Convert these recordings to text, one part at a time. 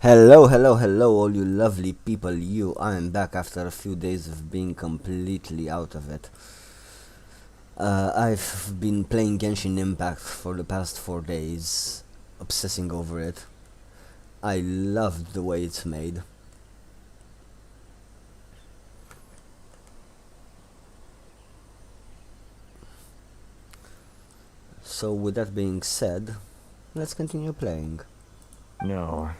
Hello, hello, hello, all you lovely people. I am back after a few days of being completely out of it. I've been playing Genshin Impact for the past 4 days, obsessing over it. I loved the way it's made. So, with that being said, let's continue playing. No.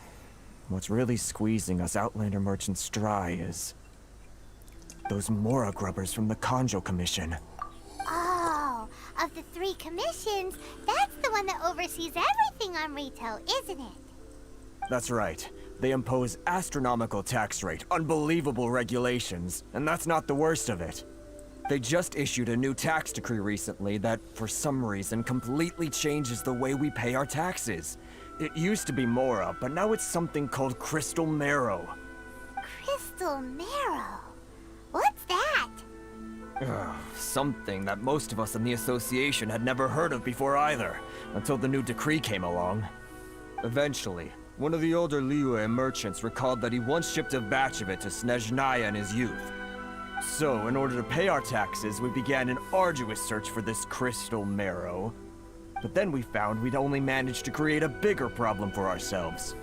What's really squeezing us Outlander merchants dry is those Mora grubbers from the Conjo Commission. Oh, of the three commissions, that's the one that oversees everything on retail, isn't it? That's right. They impose astronomical tax rate, unbelievable regulations, and that's not the worst of it. They just issued a new tax decree recently that, for some reason, completely changes the way we pay our taxes. It used to be Mora, but now it's something called Crystal Marrow. Crystal Marrow? What's that? Something that most of us in the association had never heard of before either, until the new decree came along. Eventually, one of the older Liyue merchants recalled that he once shipped a batch of it to Snezhnaya in his youth. So, in order to pay our taxes, we began an arduous search for this Crystal Marrow. But then we found we'd only managed to create a bigger problem for ourselves.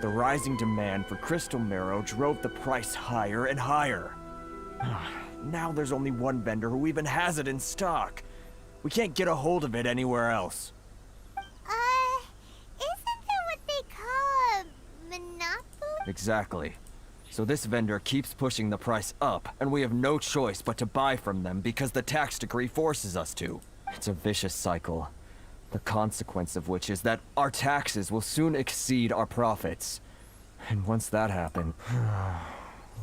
The rising demand for Crystal Marrow drove the price higher and higher. Now there's only one vendor who even has it in stock. We can't get a hold of it anywhere else. Isn't that what they call a monopoly? Exactly. So this vendor keeps pushing the price up, and we have no choice but to buy from them because the tax decree forces us to. It's a vicious cycle. The consequence of which is that our taxes will soon exceed our profits. And once that happens,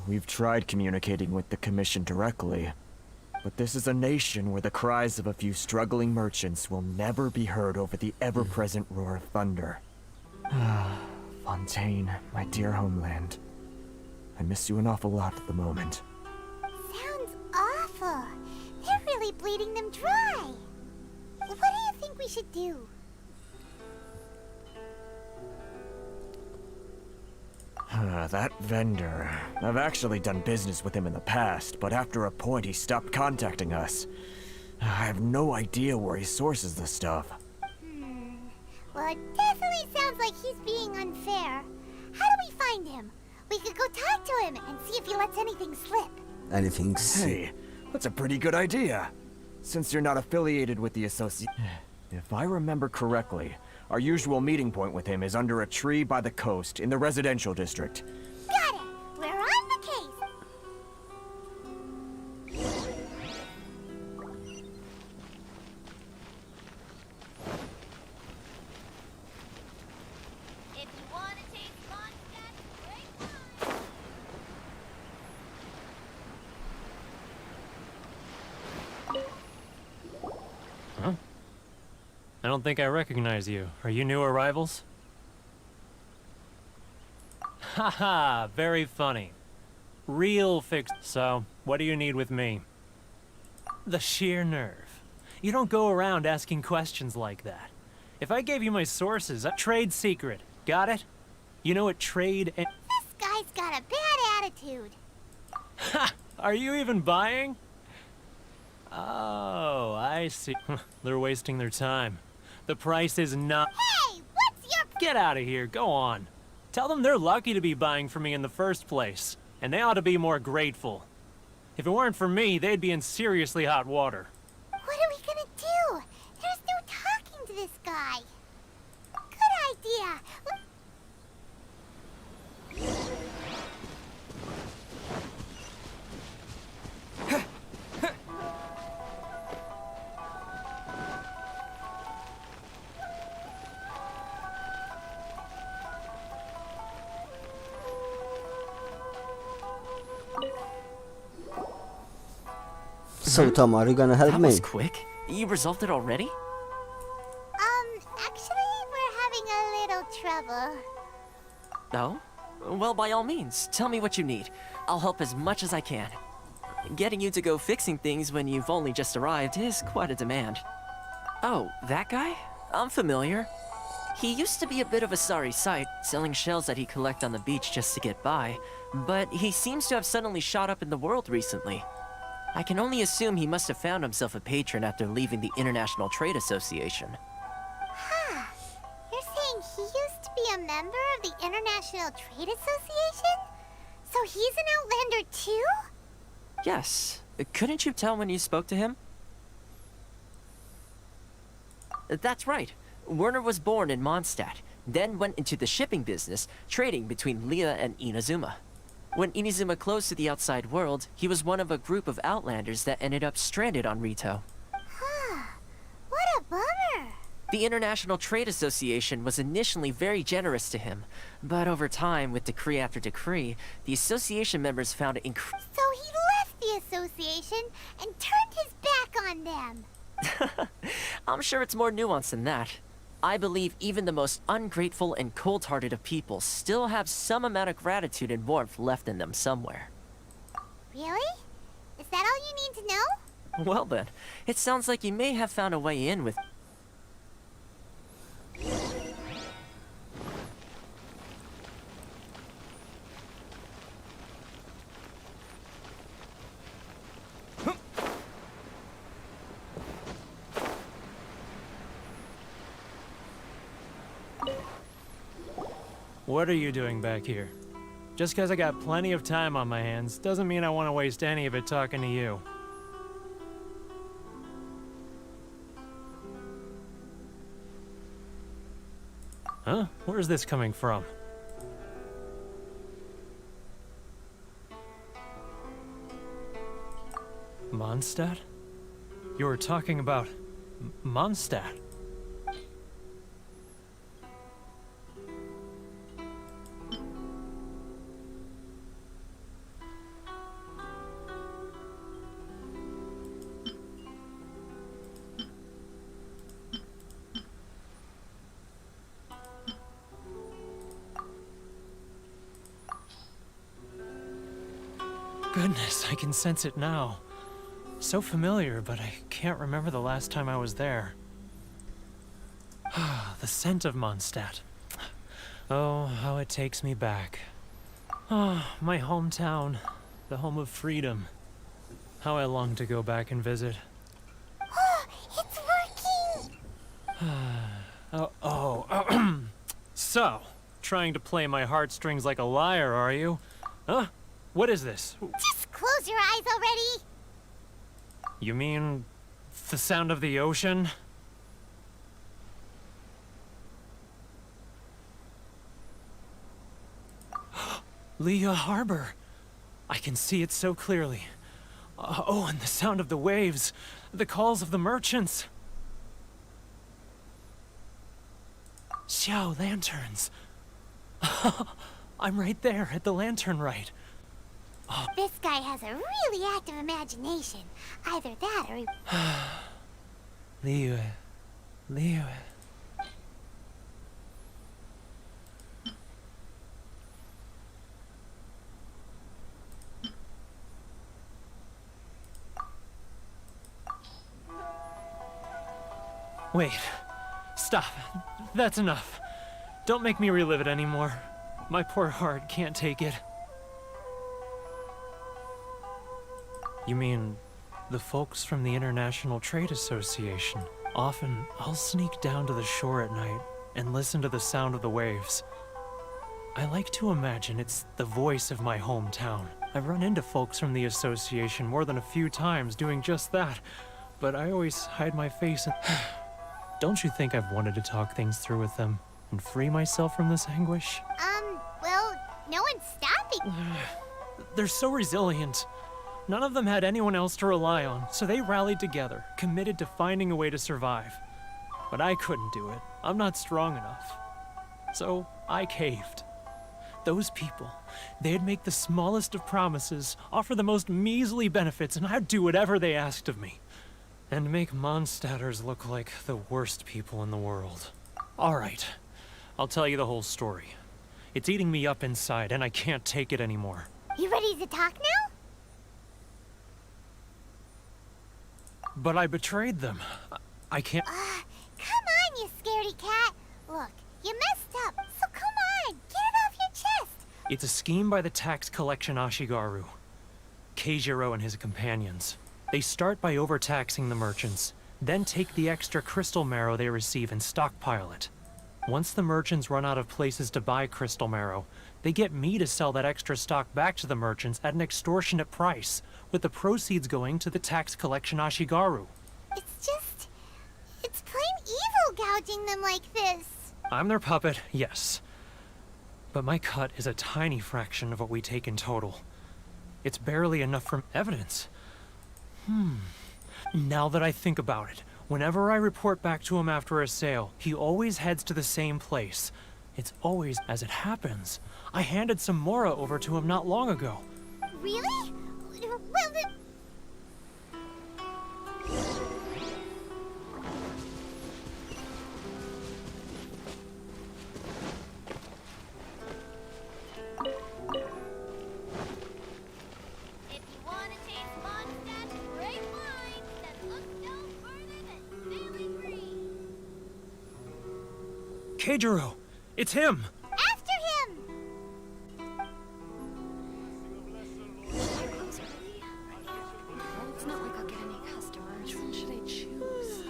we've tried communicating with the Commission directly. But this is a nation where the cries of a few struggling merchants will never be heard over the ever-present roar of thunder. Fontaine, my dear homeland. I miss you an awful lot at the moment. Sounds awful. They're really bleeding them dry. What do you think we should do? That vendor. I've actually done business with him in the past, but after a point he stopped contacting us. I have no idea where he sources the stuff. Well, it definitely sounds like he's being unfair. How do we find him? We could go talk to him and see if he lets anything slip. Anything Hey, that's a pretty good idea. Since you're not affiliated with the association. If I remember correctly, our usual meeting point with him is under a tree by the coast in the residential district. Got it! We're on the case! If you want to taste Mondstadt, great wine! I don't think I recognize you. Are you new arrivals? Haha, very funny. Real fix. So, what do you need with me? The sheer nerve. You don't go around asking questions like that. If I gave you my sources, trade secret. Got it? You know what trade and... This guy's got a bad attitude. Ha! Are you even buying? Oh, I see. They're wasting their time. The price is not... Hey, what's your... Get out of here, go on. Tell them they're lucky to be buying from me in the first place, and they ought to be more grateful. If it weren't for me, they'd be in seriously hot water. What are we gonna do? There's no talking to this guy. Good idea. So, Tom, are you gonna help That me? was quick. You resolved it already? Actually, we're having a little trouble. Oh? Well, by all means, tell me what you need. I'll help as much as I can. Getting you to go fixing things when you've only just arrived is quite a demand. Oh, that guy? I'm familiar. He used to be a bit of a sorry sight, selling shells that he'd collect on the beach just to get by, but he seems to have suddenly shot up in the world recently. I can only assume he must have found himself a patron after leaving the International Trade Association. Huh. You're saying he used to be a member of the International Trade Association? So he's an Outlander too? Yes. Couldn't you tell when you spoke to him? That's right. Werner was born in Mondstadt, then went into the shipping business, trading between Leah and Inazuma. When Inazuma closed to the outside world, he was one of a group of Outlanders that ended up stranded on Rito. Huh. What a bummer. The International Trade Association was initially very generous to him, but over time, with decree after decree, the association members found it So he left the association and turned his back on them. I'm sure it's more nuanced than that. I believe even the most ungrateful and cold-hearted of people still have some amount of gratitude and warmth left in them somewhere. Really? Is that all you need to know? Well then, it sounds like you may have found a way in with... What are you doing back here? Just because I got plenty of time on my hands doesn't mean I want to waste any of it talking to you. Huh? Where's this coming from? Mondstadt? You were talking about Mondstadt. Goodness, I can sense it now. So familiar, but I can't remember the last time I was there. The scent of Mondstadt. Oh, how it takes me back. Oh, my hometown, the home of freedom. How I long to go back and visit. It's working! So, trying to play my heartstrings like a liar, are you? Huh? What is this? Just close your eyes already! You mean the sound of the ocean? Leah Harbor. I can see it so clearly. Oh, and the sound of the waves. The calls of the merchants. Xiao lanterns. I'm right there at the lantern right. This guy has a really active imagination. Either that or he... Liyue. Wait. Stop. That's enough. Don't make me relive it anymore. My poor heart can't take it. You mean the folks from the International Trade Association? Often, I'll sneak down to the shore at night and listen to the sound of the waves. I like to imagine it's the voice of my hometown. I've run into folks from the association more than a few times doing just that, but I always hide my face and... Don't you think I've wanted to talk things through with them and free myself from this anguish? Well, no one's stopping. They're so resilient. None of them had anyone else to rely on, so they rallied together, committed to finding a way to survive. But I couldn't do it. I'm not strong enough. So I caved. Those people, they'd make the smallest of promises, offer the most measly benefits, and I'd do whatever they asked of me. And make Mondstadters look like the worst people in the world. All right, I'll tell you the whole story. It's eating me up inside, and I can't take it anymore. You ready to talk now? But I betrayed them. I can't... Come on, you scaredy cat. Look, You messed up, so come on, get it off your chest. It's a scheme by the tax collection Ashigaru. Keijiro and his companions. They start by overtaxing the merchants, then take the extra crystal marrow they receive and stockpile it. Once the merchants run out of places to buy crystal marrow, they get me to sell that extra stock back to the merchants at an extortionate price, with the proceeds going to the tax collection Ashigaru. It's plain evil gouging them like this. I'm their puppet, yes. But my cut is a tiny fraction of what we take in total. It's barely enough for evidence. Now that I think about it, whenever I report back to him after a sale, he always heads to the same place. It's always as it happens. I handed some Mora over to him not long ago. Really? Well, if you want to taste Mondstadt's great wines, then look no further than Sailing Green. Keijiro! It's him! After him! It's not like I'll get any customers. Which one should I choose?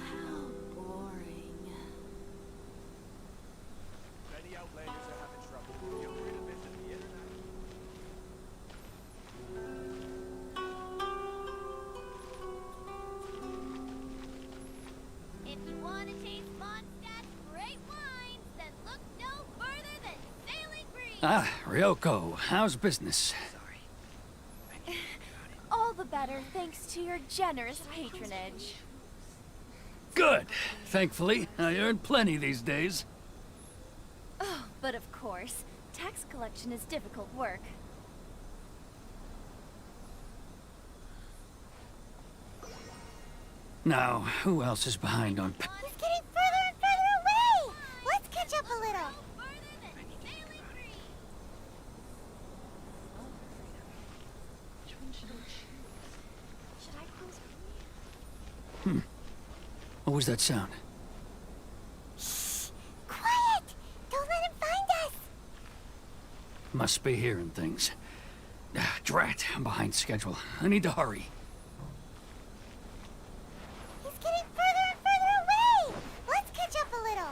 How boring. Many outlanders are having trouble. Feel free to visit the internet. If you want to taste Mondstadt's great wines, then look no further than Sailing Green. Ah, Ryoko, how's business? All the better thanks to your generous patronage. Good. Thankfully, I earn plenty these days. Oh, but of course, tax collection is difficult work. Now, who else is behind on... He's getting further and further away. Let's catch up a little. Further than Sailing Green. Which one should I choose? Should I close? What was that sound? Quiet! Don't let him find us. Must be hearing things. Ah, drat, I'm behind schedule. I need to hurry. He's getting further and further away. Let's catch up a little.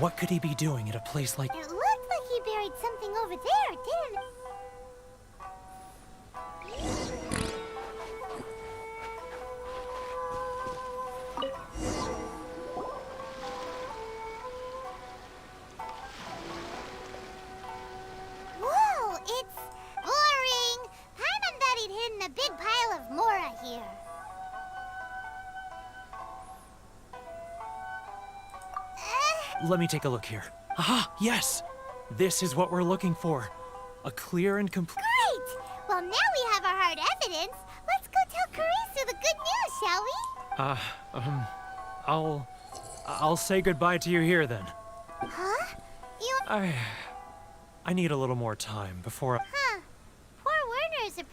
What could he be doing at a place like... It looked like he buried something over there, didn't it? Whoa, it's boring. Paimon thought he'd hidden a big pile of Mora here. Let me take a look here. Aha! Yes! This is what we're looking for. A clear and complete... Great! Well, now we have our hard evidence. Let's go tell Karisu the good news, shall we? I'll say goodbye to you here then. Huh? You... I need a little more time before... Huh. Poor Werner's a...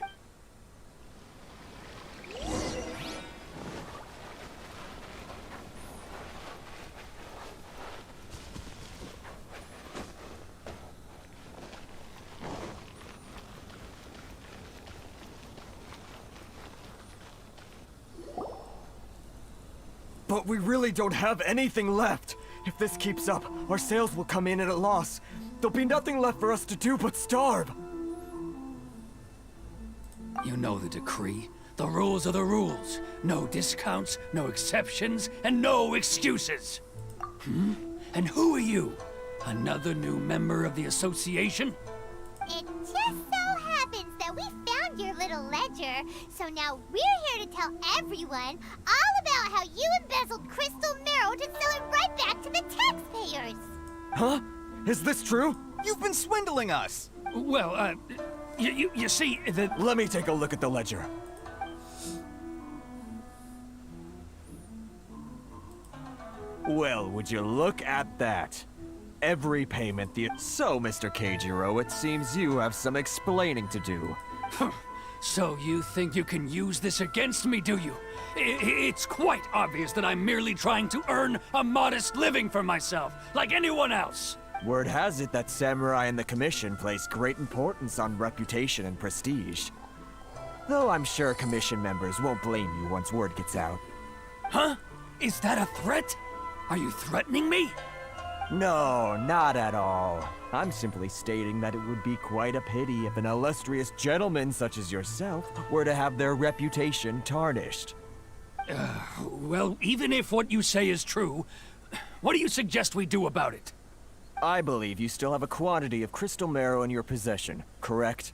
But we really don't have anything left. If this keeps up, our sales will come in at a loss. There'll be nothing left for us to do but starve. You know the decree. The rules are the rules. No discounts, no exceptions, and no excuses. And who are you? Another new member of the association? It just so happens that we found your little ledger, so now we're here to tell everyone all about how you embezzled crystal marrow to sell it right back to the taxpayers. Huh? Is this true? You've been swindling us! Well, you see, the... Let me take a look at the ledger. Well, would you look at that? Every payment the... So, Mr. Keijiro, it seems you have some explaining to do. So you think you can use this against me, do you? It's quite obvious that I'm merely trying to earn a modest living for myself, like anyone else. Word has it that Samurai and the Commission place great importance on reputation and prestige. Though I'm sure Commission members won't blame you once word gets out. Huh? Is that a threat? Are you threatening me? No, not at all. I'm simply stating that it would be quite a pity if an illustrious gentleman such as yourself were to have their reputation tarnished. Well, even if what you say is true, what do you suggest we do about it? I believe you still have a quantity of crystal marrow in your possession, correct?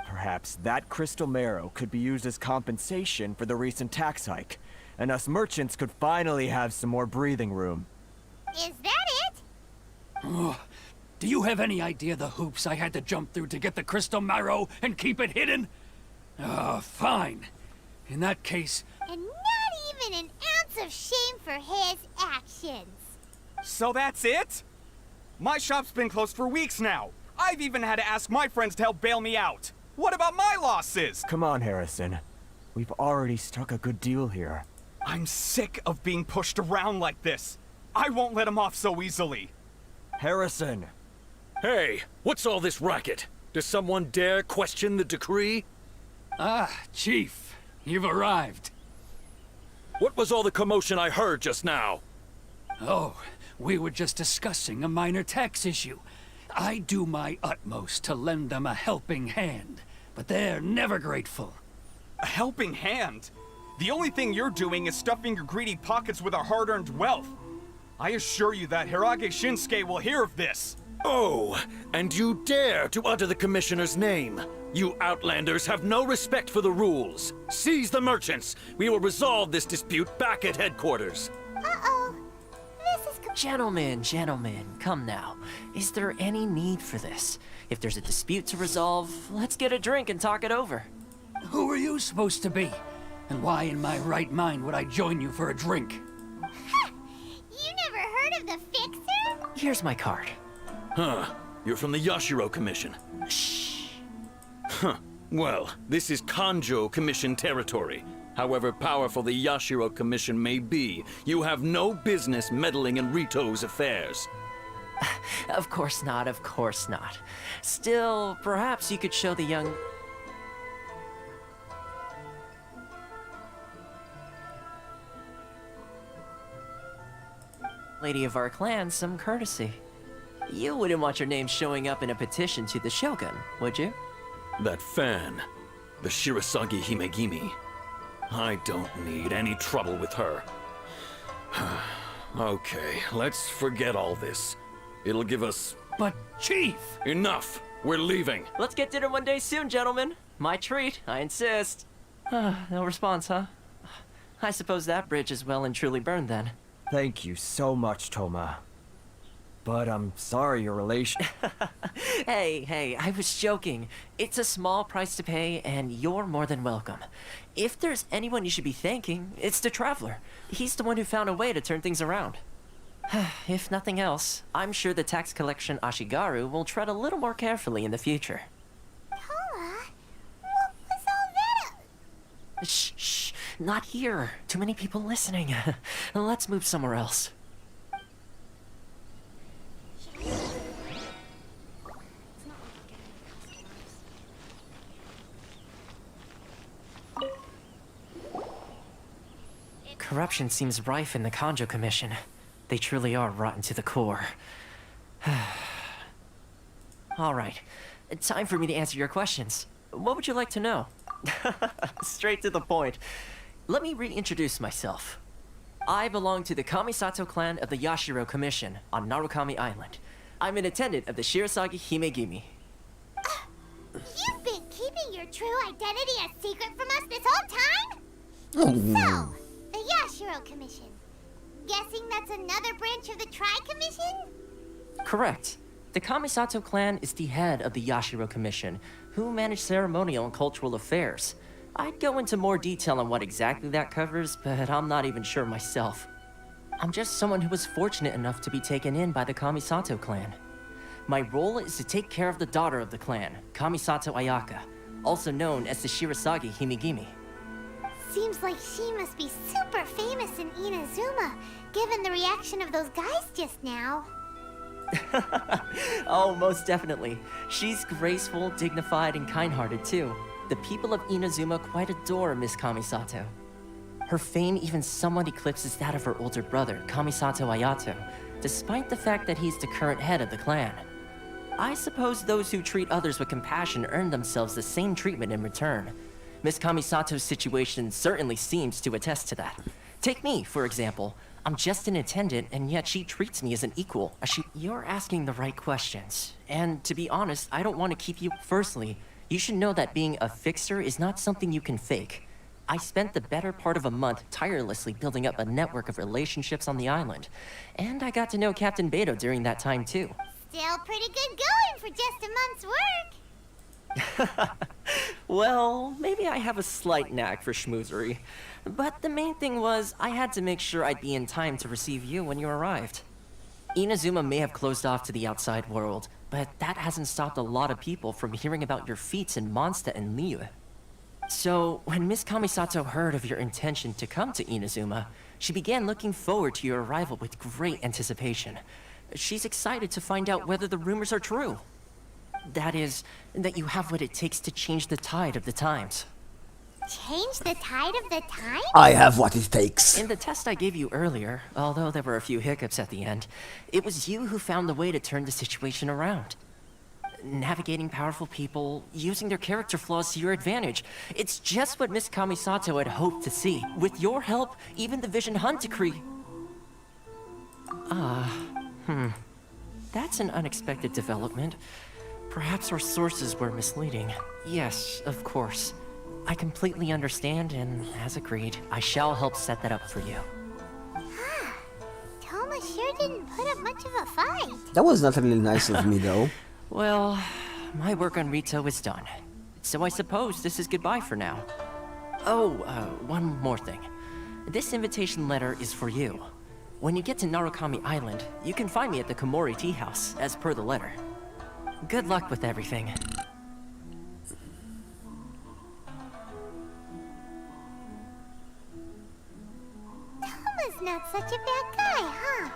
Perhaps that crystal marrow could be used as compensation for the recent tax hike, and us merchants could finally have some more breathing room. Is that it? Oh, do you have any idea the hoops I had to jump through to get the crystal marrow and keep it hidden? Fine. In that case... And not even an ounce of shame for his actions. So that's it? My shop's been closed for weeks now. I've even had to ask my friends to help bail me out. What about my losses? Come on, Harrison. We've already struck a good deal here. I'm sick of being pushed around like this. I won't let him off so easily. Harrison! Hey, what's all this racket? Does someone dare question the decree? Ah, Chief, you've arrived. What was all the commotion I heard just now? Oh, we were just discussing a minor tax issue. I do my utmost to lend them a helping hand, but they're never grateful. A helping hand? The only thing you're doing is stuffing your greedy pockets with our hard-earned wealth. I assure you that Hirage Shinsuke will hear of this. Oh, and you dare to utter the Commissioner's name. You Outlanders have no respect for the rules. Seize the merchants. We will resolve this dispute back at headquarters. Uh-oh. This is... Gentlemen, come now. Is there any need for this? If there's a dispute to resolve, let's get a drink and talk it over. Who are you supposed to be? And why in my right mind would I join you for a drink? You never heard of the Fixer? Here's my card. Huh. You're from the Yashiro Commission. Shh. Huh. Well, this is Kanjo Commission territory. However powerful the Yashiro Commission may be, you have no business meddling in Rito's affairs. Of course not. Still, perhaps you could show the young... lady of our clan some courtesy. You wouldn't want your name showing up in a petition to the Shogun, would you? That fan, the Shirasagi Himegimi. I don't need any trouble with her. Okay, let's forget all this. It'll give us... But, Chief! Enough! We're leaving! Let's get dinner one day soon, gentlemen. My treat, I insist. No response, huh? I suppose that bridge is well and truly burned then. Thank you so much, Toma. But I'm sorry your relation... Hey, I was joking. It's a small price to pay, and you're more than welcome. If there's anyone you should be thanking, it's the Traveler. He's the one who found a way to turn things around. If nothing else, I'm sure the tax collection Ashigaru will tread a little more carefully in the future. Toma? What was all that? Shh, not here. Too many people listening. Let's move somewhere else. Corruption seems rife in the Kanjo Commission. They truly are rotten to the core. All right, time for me to answer your questions. What would you like to know? Straight to the point. Let me reintroduce myself. I belong to the Kamisato clan of the Yashiro Commission on Narukami Island. I'm an attendant of the Shirasagi Himegimi. You've been keeping your true identity a secret from us this whole time? Oh. So, the Yashiro Commission. Guessing that's another branch of the Tri-Commission? Correct. The Kamisato clan is the head of the Yashiro Commission, who manage ceremonial and cultural affairs. I'd go into more detail on what exactly that covers, but I'm not even sure myself. I'm just someone who was fortunate enough to be taken in by the Kamisato clan. My role is to take care of the daughter of the clan, Kamisato Ayaka, also known as the Shirasagi Himigimi. Seems like she must be super famous in Inazuma, given the reaction of those guys just now. Oh, most definitely. She's graceful, dignified, and kind-hearted too. The people of Inazuma quite adore Miss Kamisato. Her fame even somewhat eclipses that of her older brother, Kamisato Ayato, despite the fact that he's the current head of the clan. I suppose those who treat others with compassion earn themselves the same treatment in return. Miss Kamisato's situation certainly seems to attest to that. Take me, for example. I'm just an attendant, and yet she treats me as an equal. You're asking the right questions. And to be honest, I don't want to keep you... Firstly, you should know that being a fixer is not something you can fake. I spent the better part of a month tirelessly building up a network of relationships on the island. And I got to know Captain Beto during that time, too. Still pretty good going for just a month's work. Well, maybe I have a slight knack for schmoozery. But the main thing was, I had to make sure I'd be in time to receive you when you arrived. Inazuma may have closed off to the outside world, but that hasn't stopped a lot of people from hearing about your feats in Mondstadt and Liyue. So, when Miss Kamisato heard of your intention to come to Inazuma, she began looking forward to your arrival with great anticipation. She's excited to find out whether the rumors are true. That is, that you have what it takes to change the tide of the times. Change the tide of the time? I have what it takes. In the test I gave you earlier, although there were a few hiccups at the end, it was you who found the way to turn the situation around. Navigating powerful people, using their character flaws to your advantage. It's just what Miss Kamisato had hoped to see. With your help, even the Vision Hunt decree... That's an unexpected development. Perhaps our sources were misleading. Yes, of course. I completely understand, and as agreed, I shall help set that up for you. Toma sure didn't put up much of a fight. That was not really nice of me, though. Well, my work on Rito is done. So I suppose this is goodbye for now. Oh, one more thing. This invitation letter is for you. When you get to Narukami Island, you can find me at the Komori Tea House, as per the letter. Good luck with everything. Toma's not such a bad guy, huh?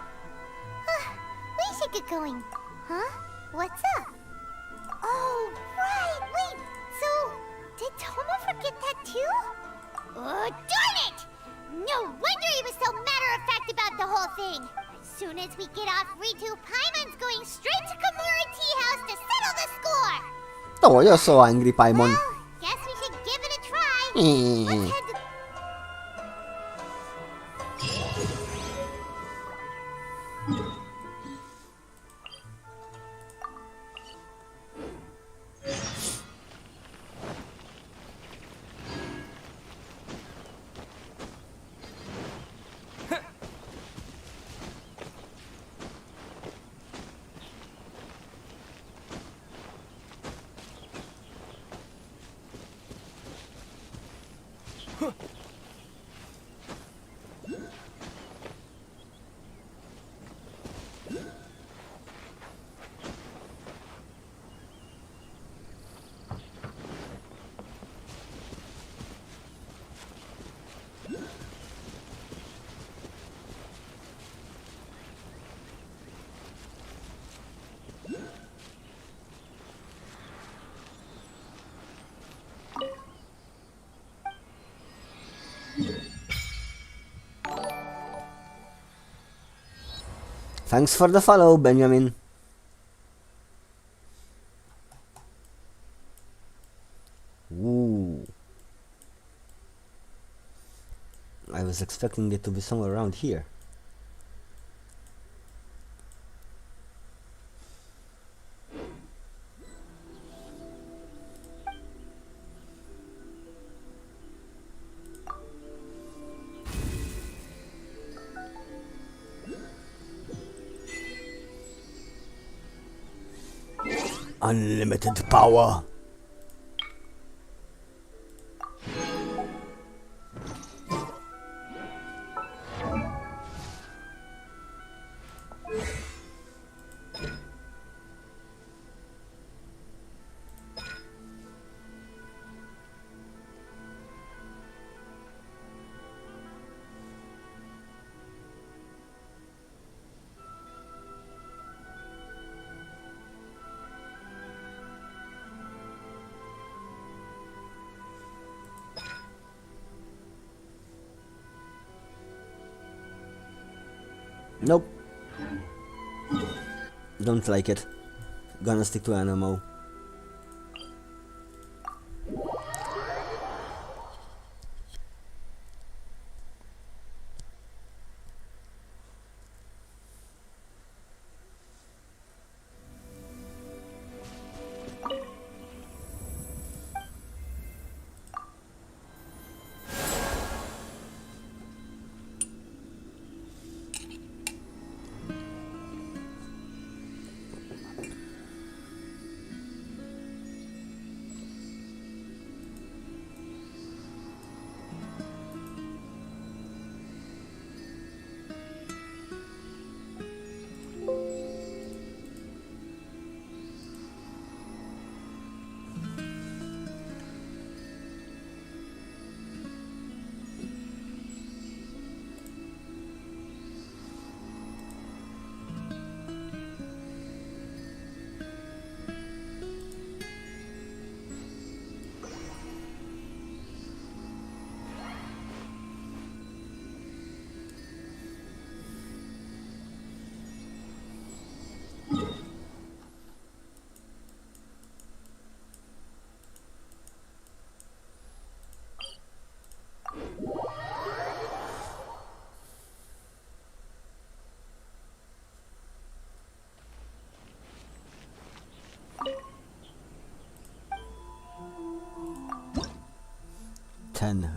We should get going. Huh? What's up? Oh, right! Wait! So, did Toma forget that too? Oh, darn it! No wonder he was so matter-of-fact about the whole thing! As soon as we get off Ritu, Paimon's going straight to Komori Tea House to settle the score! Oh, you're so angry, Paimon. Well, guess we should give it a try. Let's head to... Thanks for the follow, Benjamin. Ooh. I was expecting it to be somewhere around here. Unlimited power. Nope. Don't like it. Gonna stick to animal.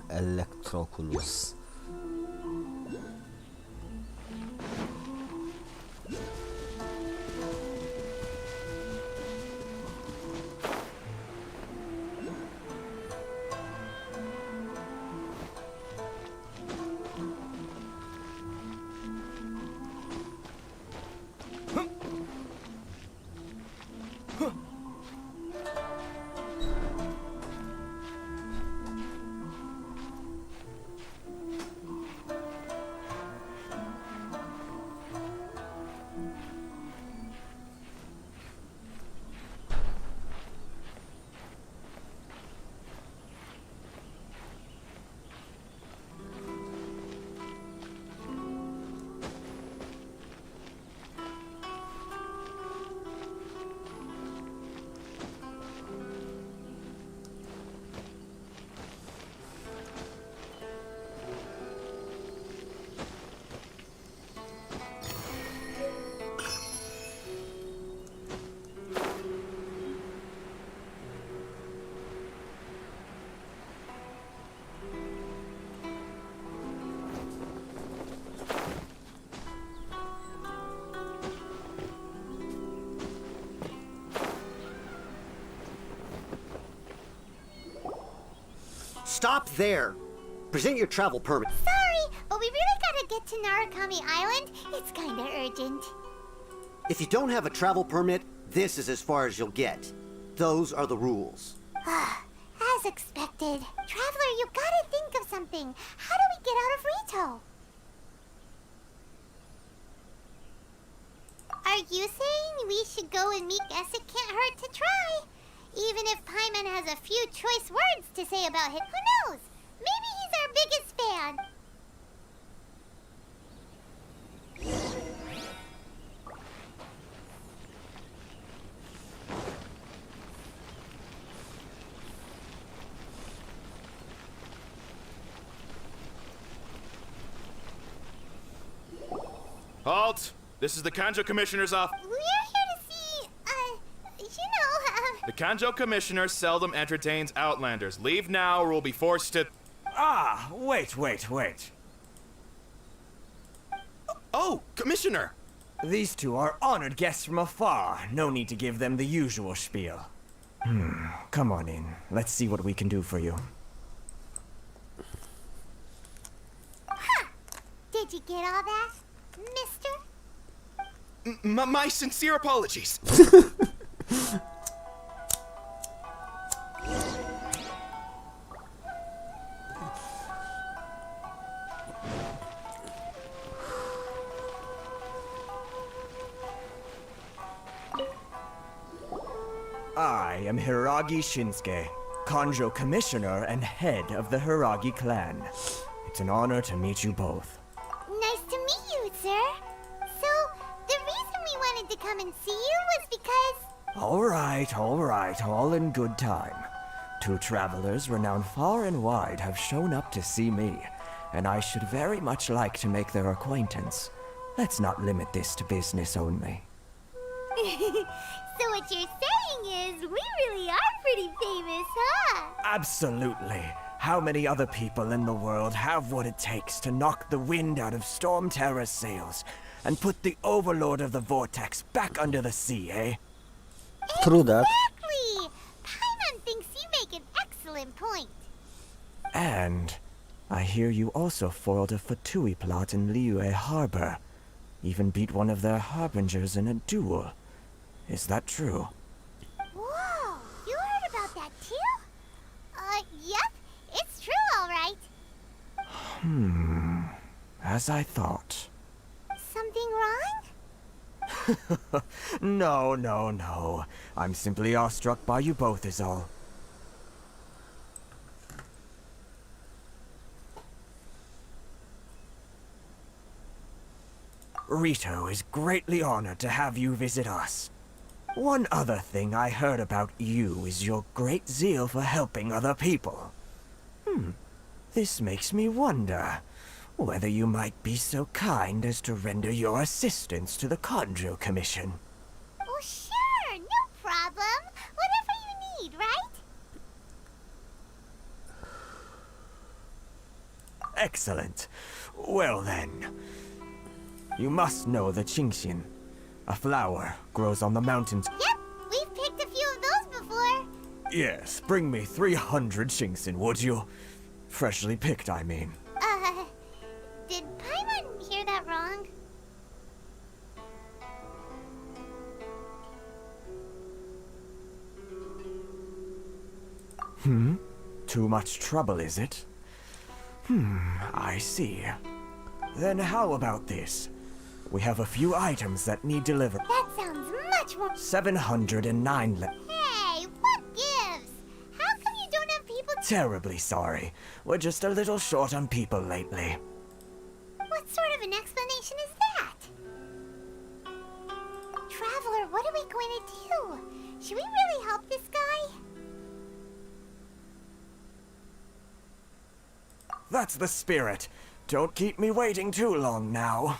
Electroculus. Stop there! Present your travel permit. Sorry, but we really gotta get to Narukami Island. It's kinda urgent. If you don't have a travel permit, this is as far as you'll get. Those are the rules. As expected. Traveler, you gotta think of something. How do we get out of Rito? Are you saying we should go and meet Guess It Can't Hurt to try? Even if Paimon has a few choice words to say about it, who knows? Maybe he's our biggest fan. Halt! This is the Kanjo Commissioner's office. We're here to see, The Kanjo Commissioner seldom entertains Outlanders. Leave now or we'll be forced to... Ah, wait. Oh, Commissioner! These two are honored guests from afar. No need to give them the usual spiel. Come on in. Let's see what we can do for you. Did you get all that, mister? My sincere apologies. I am Hiragi Shinsuke, Kanjo Commissioner and head of the Hiragi clan. It's an honor to meet you both. Nice to meet you, sir. come and see you was because... All right, all in good time. 2 travelers renowned far and wide have shown up to see me, and I should very much like to make their acquaintance. Let's not limit this to business only. So what you're saying is, we really are pretty famous, huh? Absolutely. How many other people in the world have what it takes to knock the wind out of Storm Terror's sails and put the Overlord of the Vortex back under the sea, eh? True that. Exactly! Paimon thinks you make an excellent point. And I hear you also foiled a Fatui plot in Liyue Harbor. Even beat one of their harbingers in a duel. Is that true? Whoa, you heard about that too? Yep, it's true, all right. As I thought. Something wrong? No. I'm simply awestruck by you both is all. Rito is greatly honored to have you visit us. One other thing I heard about you is your great zeal for helping other people. This makes me wonder whether you might be so kind as to render your assistance to the Conjo Commission. Oh, sure, no problem. Whatever you need, right? Excellent. Well then, you must know the Qingxian. A flower grows on the mountains. Yep, we've picked a few of those before. Yes, bring me 300 Qingxian, would you? Freshly picked, I mean. Did Paimon hear that wrong? Too much trouble, is it? I see. Then how about this? We have a few items that need delivered. That sounds much more... 709 Hey, what gives? How come you don't have people... Terribly sorry. We're just a little short on people lately. What sort of an explanation is that? Traveler, what are we going to do? Should we really help this guy? That's the spirit. Don't keep me waiting too long now.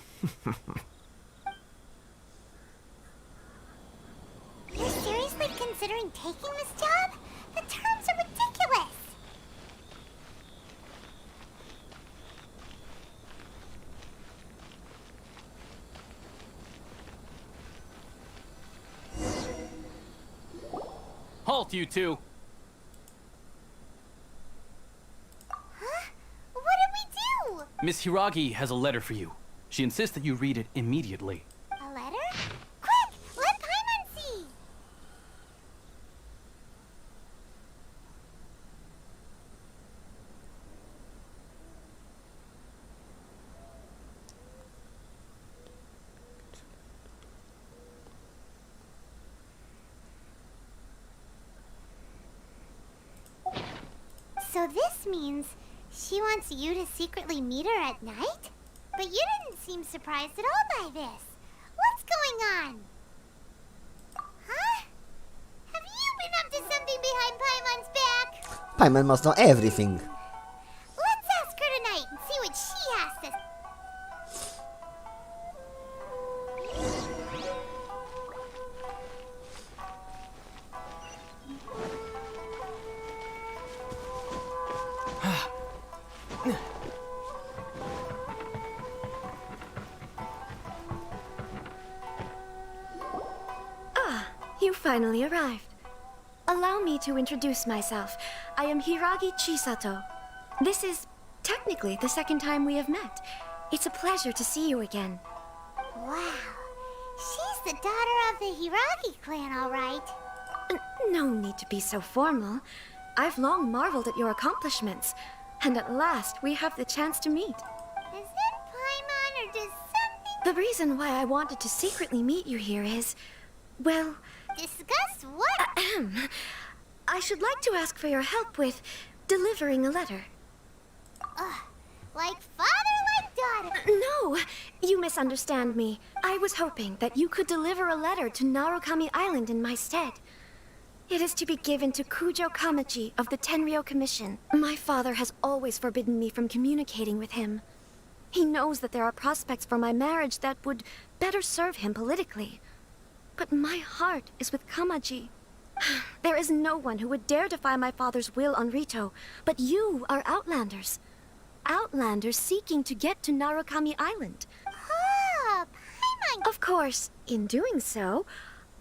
You're seriously considering taking this job? The terms are ridiculous! Halt, you two! Huh? What did we do? Miss Hiragi has a letter for you. She insists that you read it immediately. A letter? Quick! Let Paimon see! So this means she wants you to secretly meet her at night? But you didn't seem surprised at all by this. What's going on? Huh? Have you been up to something behind Paimon's back? Paimon must know everything. Let's ask her tonight and see what she has to... You finally arrived. Allow me to introduce myself. I am Hiragi Chisato. This is technically the second time we have met. It's a pleasure to see you again. Wow. She's the daughter of the Hiragi clan, all right. No need to be so formal. I've long marveled at your accomplishments. And at last, we have the chance to meet. Is that Paimon or does something... The reason why I wanted to secretly meet you here is... well... Discuss what? I should like to ask for your help with delivering a letter. Like father, like daughter. No, you misunderstand me. I was hoping that you could deliver a letter to Narukami Island in my stead. It is to be given to Kujo Kamachi of the Tenryou Commission. My father has always forbidden me from communicating with him. He knows that there are prospects for my marriage that would better serve him politically. But my heart is with Kamaji. There is no one who would dare defy my father's will on Rito, but you are Outlanders. Outlanders seeking to get to Narukami Island. Oh, Paimon. Of course, in doing so,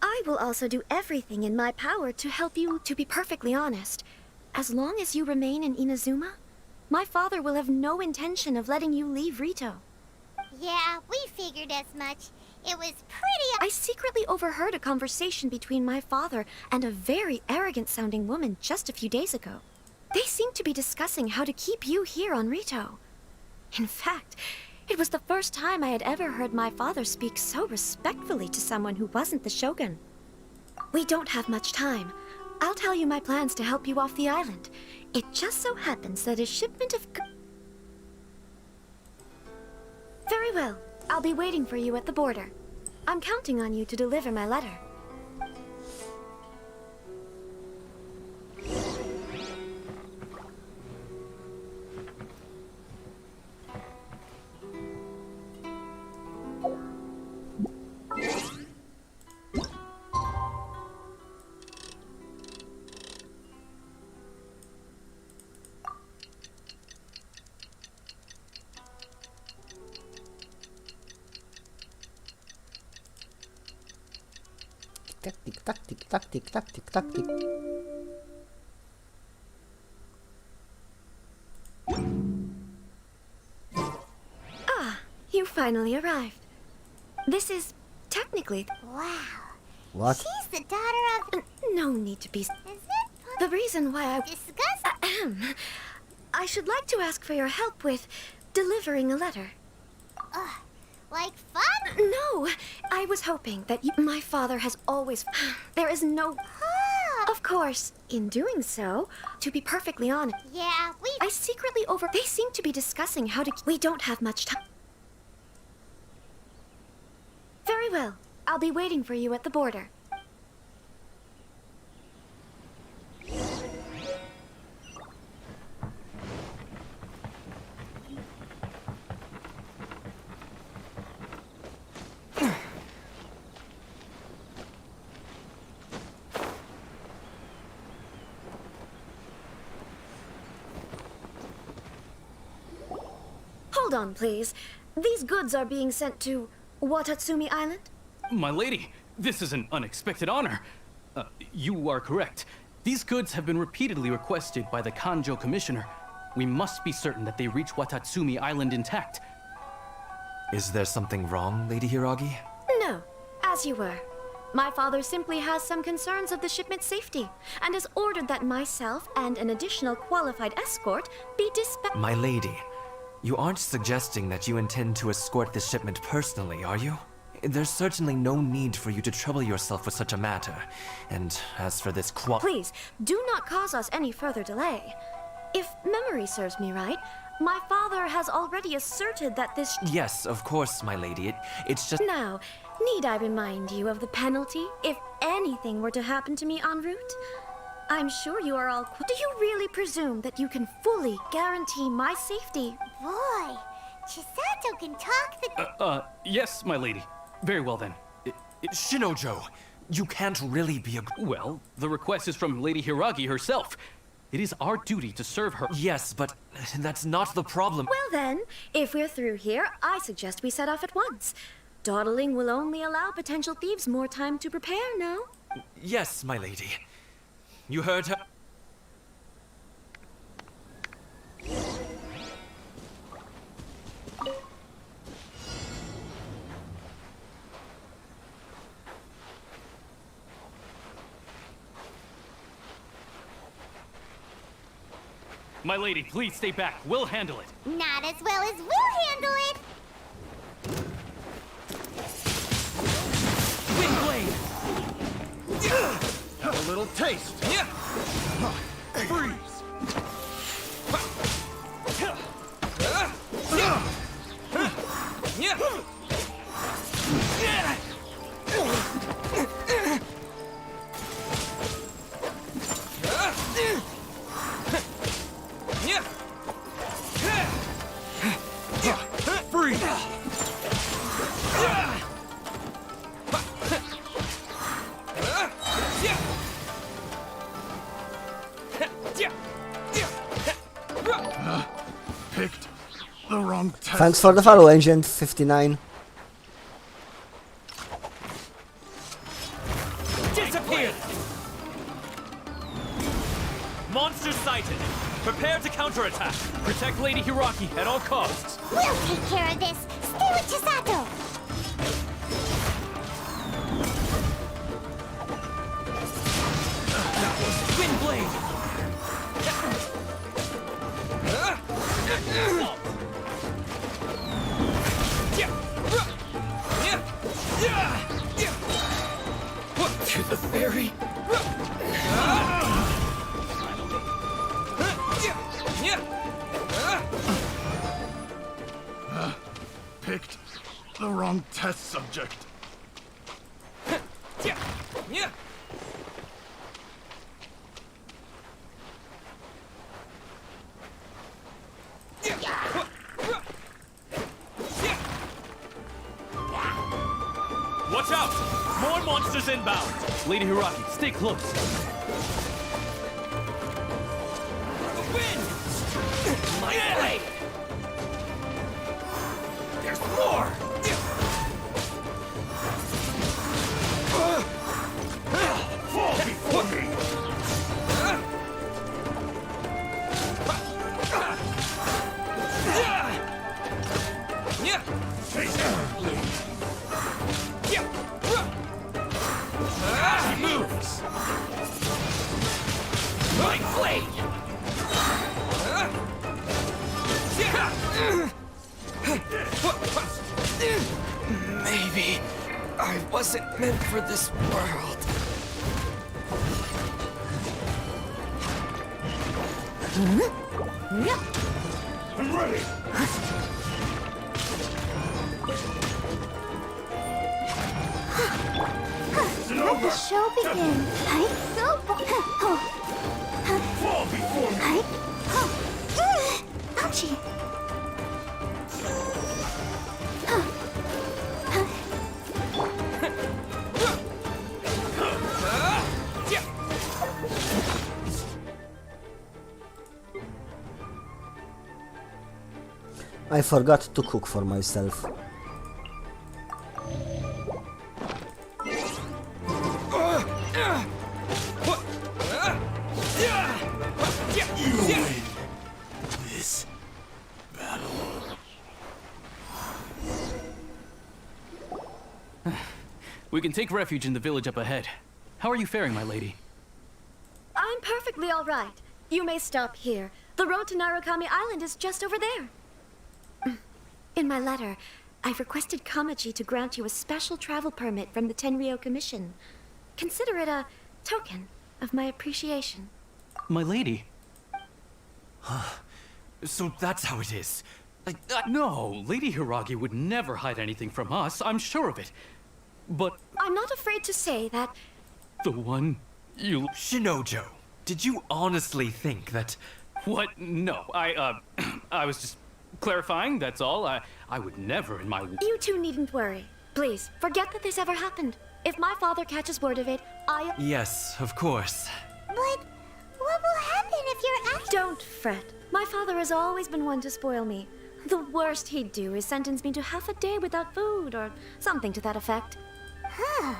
I will also do everything in my power to help you. To be perfectly honest, as long as you remain in Inazuma, my father will have no intention of letting you leave Rito. Yeah, we figured as much. It was pretty... I secretly overheard a conversation between my father and a very arrogant-sounding woman just a few days ago. They seemed to be discussing how to keep you here on Rito. In fact, it was the first time I had ever heard my father speak so respectfully to someone who wasn't the Shogun. We don't have much time. I'll tell you my plans to help you off the island. It just so happens that a shipment of... Very well. I'll be waiting for you at the border. I'm counting on you to deliver my letter. Tick tack, tick tack, tick tack, tick tack, tick. Ah, you finally arrived. This is technically... Wow. What? She's the daughter of... No need to be... Is it The reason why I... disgusting? I should like to ask for your help with delivering a letter. Like fun? No, I was hoping that you... My father has always... There is no... Oh. Of course, in doing so, to be perfectly honest... Yeah, we... I secretly over... They seem to be discussing how to... We don't have much time. Very well. I'll be waiting for you at the border. Hold on, please. These goods are being sent to Watatsumi Island? My lady, this is an unexpected honor. You are correct. These goods have been repeatedly requested by the Kanjo Commissioner. We must be certain that they reach Watatsumi Island intact. Is there something wrong, Lady Hiragi? No, as you were. My father simply has some concerns of the shipment's safety, and has ordered that myself and an additional qualified escort be dispatched. My lady, you aren't suggesting that you intend to escort this shipment personally, are you? There's certainly no need for you to trouble yourself with such a matter. And as for this Please, do not cause us any further delay. If memory serves me right, my father has already asserted that this... Yes, of course, my lady. It's just... Now, need I remind you of the penalty if anything were to happen to me en route? I'm sure you are all... Do you really presume that you can fully guarantee my safety? Boy, Chisato can talk the... Yes, my lady. Very well then. Shinojo, you can't really be a... Well, the request is from Lady Hiragi herself. It is our duty to serve her. Yes, but that's not the problem. Well then, if we're through here, I suggest we set off at once. Dawdling will only allow potential thieves more time to prepare, no? Yes, my lady. You heard her. My lady, please stay back. We'll handle it. Not as well as we'll handle it. Windblade! Have a little taste. Yeah. Freeze. Picked the wrong test. Thanks for the follow, Agent 59. Disappeared! Monster sighted! Prepare to counterattack! Protect Lady Hiraki at all costs! We'll take care of this. Stay with Chisato. Wind blade! To the ferry. Picked the wrong test subject. Watch out! More monsters inbound! Lady Hiraki, stay close. Wind! My blade! There's more! Fall before me. Face the blade. He moves! My blade! Maybe I wasn't meant for this world. I'm ready. Let the show begin. Fall before me. Ouchie. I forgot to cook for myself. You win this battle. We can take refuge in the village up ahead. How are you faring, my lady? I'm perfectly all right. You may stop here. The road to Narukami Island is just over there. In my letter, I've requested Kamachi to grant you a special travel permit from the Tenryou Commission. Consider it a token of my appreciation. My lady? So that's how it is. No, Lady Hiragi would never hide anything from us, I'm sure of it. But I'm not afraid to say that the one you... Shinojo, did you honestly think that... What? No, I was just clarifying, that's all. I would never in my... You two needn't worry. Please, forget that this ever happened. If my father catches word of it, Yes, of course. But what will happen if you're actually... Don't fret. My father has always been one to spoil me. The worst he'd do is sentence me to half a day without food, or something to that effect. Huh.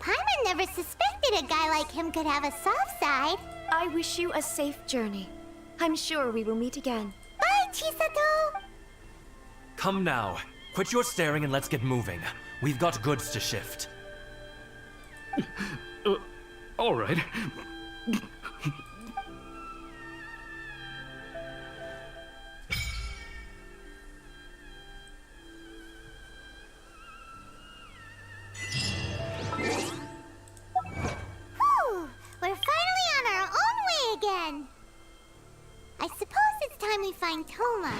Paimon never suspected a guy like him could have a soft side. I wish you a safe journey. I'm sure we will meet again. Bye, Chisato! Come now. Quit your staring and let's get moving. We've got goods to shift. All right. Whew! We're finally on our own way again. I suppose it's time we find Toma.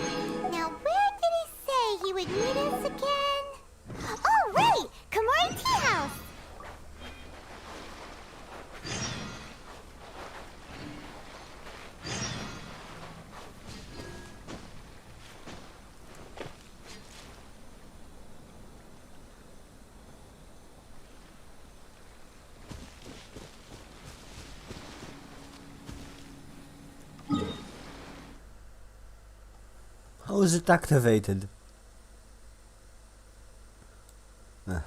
Now, where did he say he would meet us again? Oh, right! Komori Tea House! How is it activated? Ah.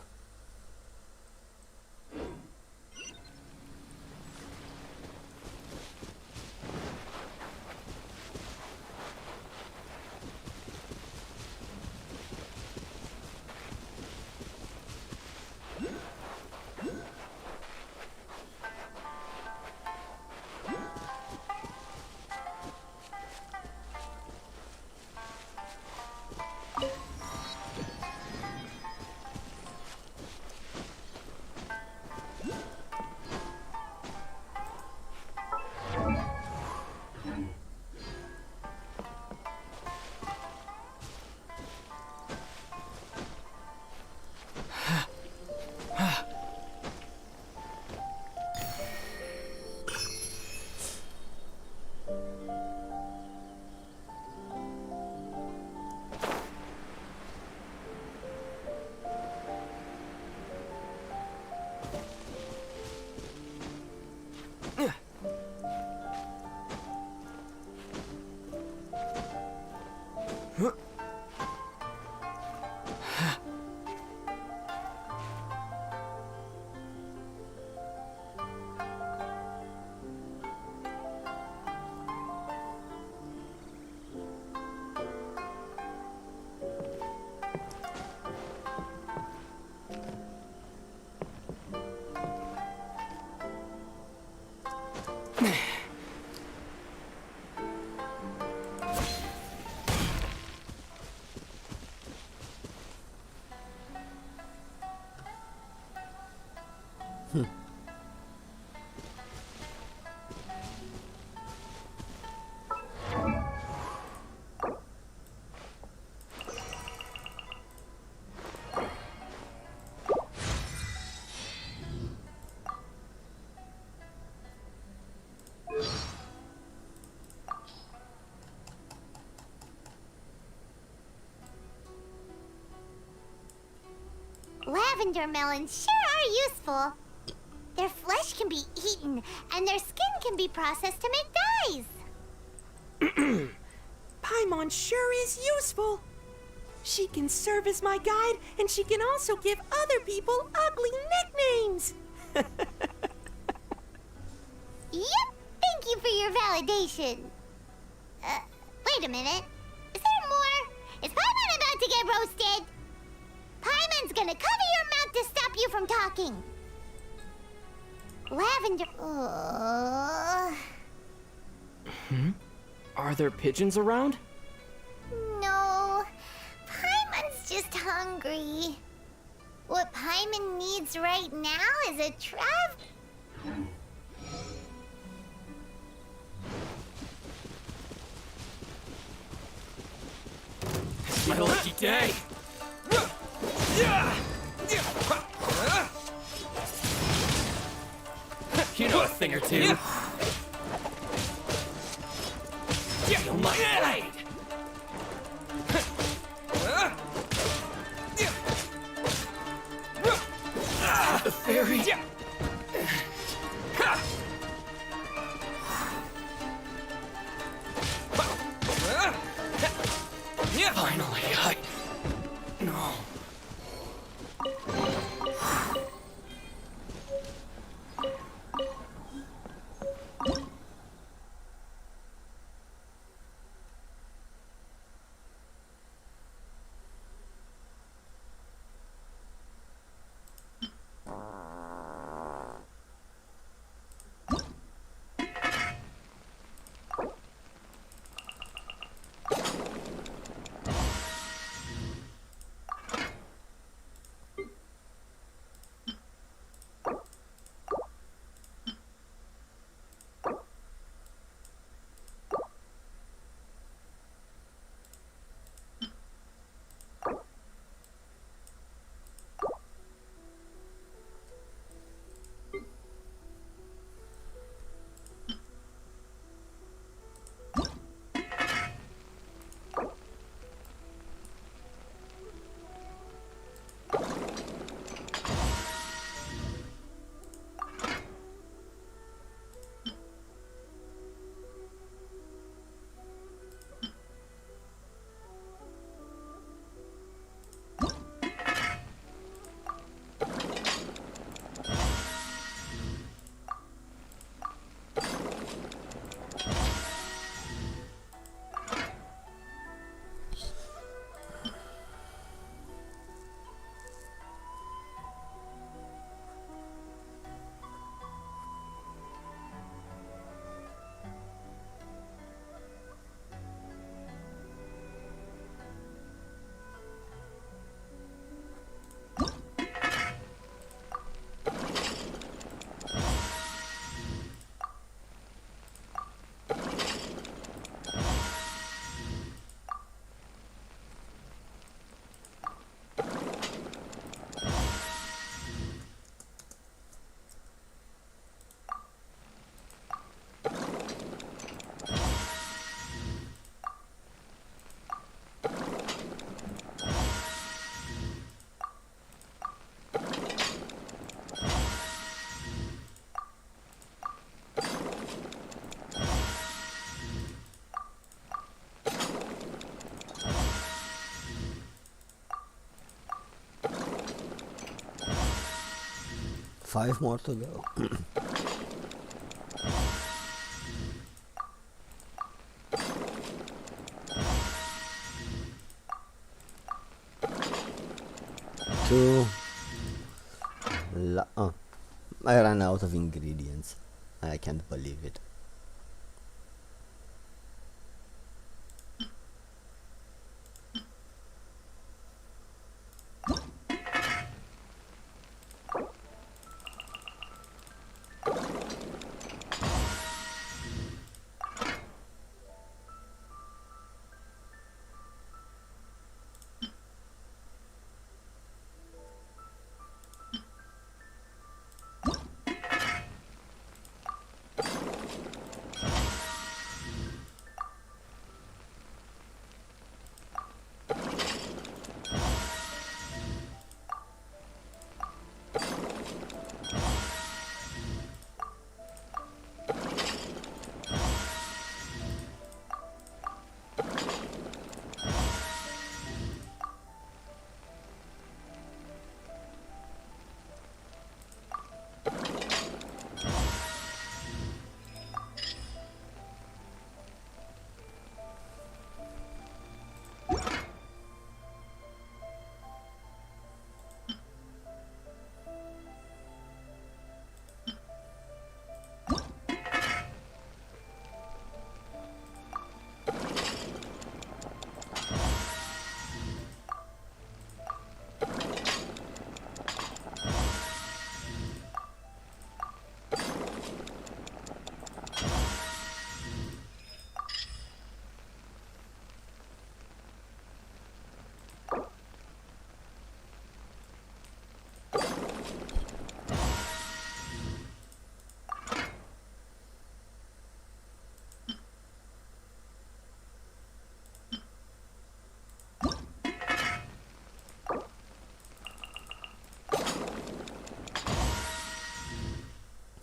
Lavender melons sure are useful. Their flesh can be eaten, and their skin can be processed to make dyes. Paimon sure is useful. She can serve as my guide, and she can also give other people ugly nicknames. Yep, thank you for your validation. Wait a minute. Is there more? Is Paimon about to get roasted? Paimon's gonna cover your mouth to stop you from talking. Lavender... Are there pigeons around? No. Paimon's just hungry. What Paimon needs right now is a It's my lucky day! You know a thing or two. Feel my blade! The fairy! Finally, No. 5 more to go. I ran out of ingredients. I can't believe it.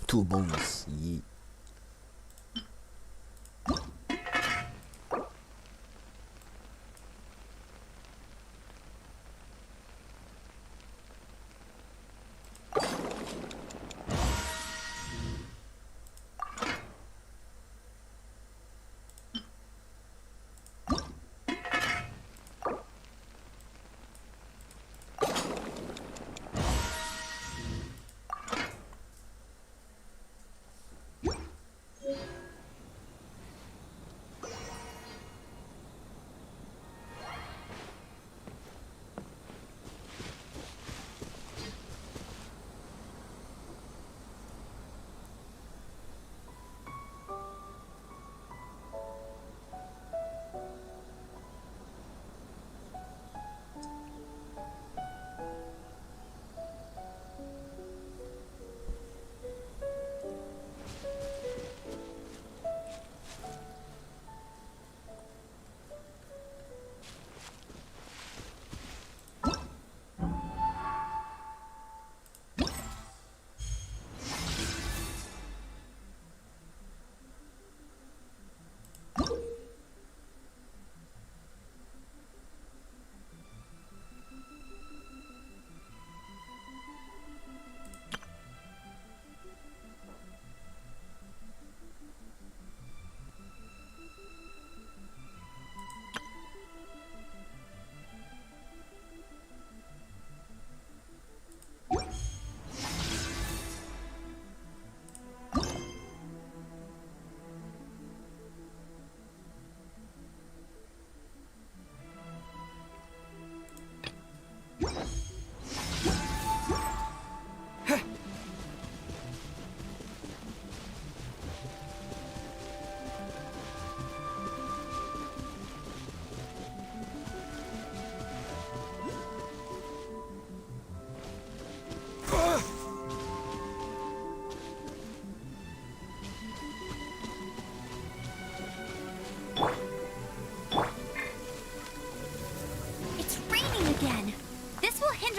Two bonus. Yeet.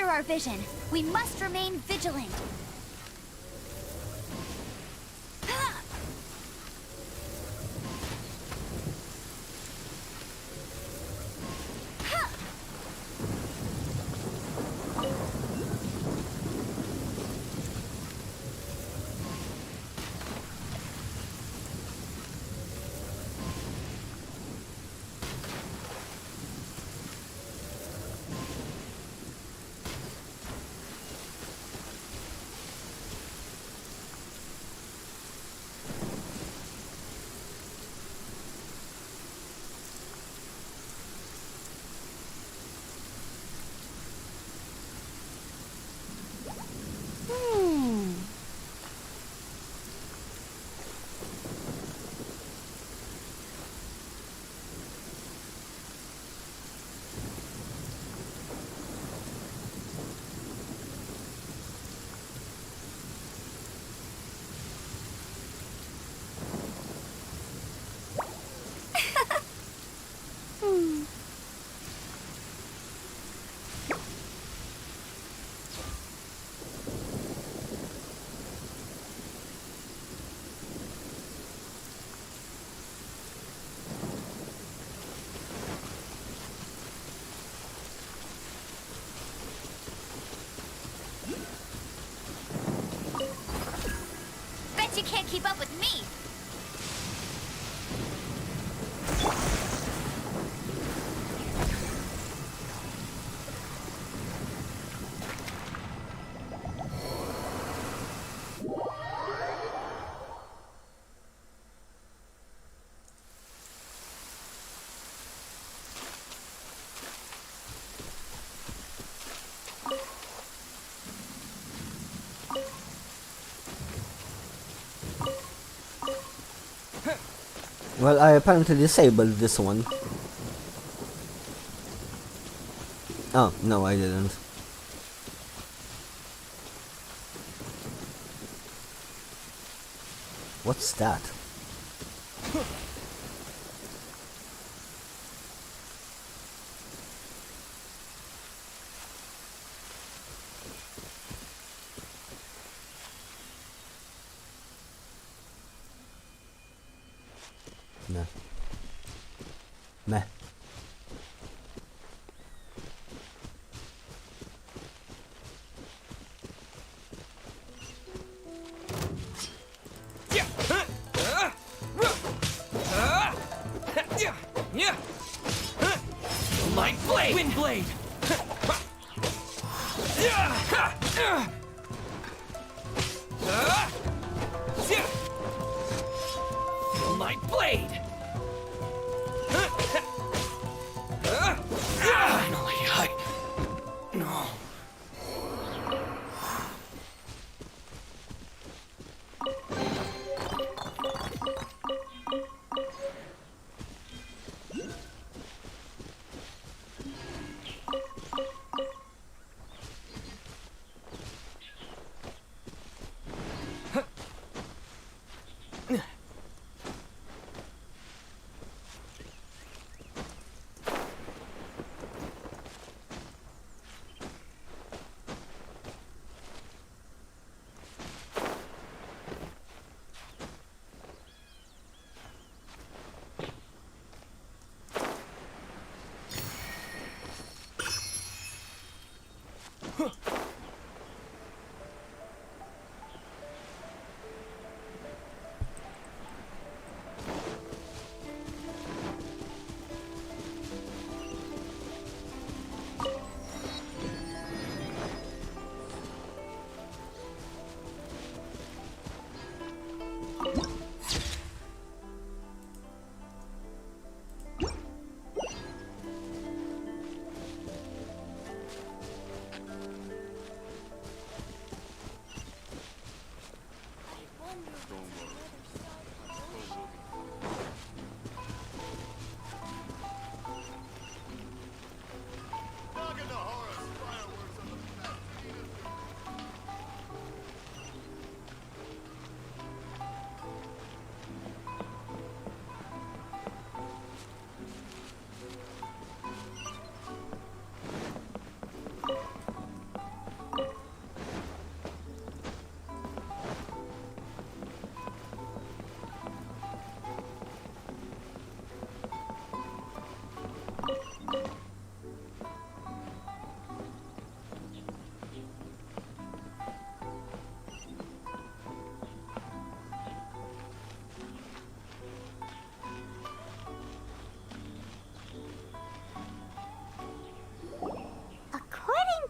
Our vision. We must remain vigilant. Well, I apparently disabled this one. Oh, no, I didn't. What's that? Meh. Meh. Light blade! Wind blade! Light blade! Finally, no.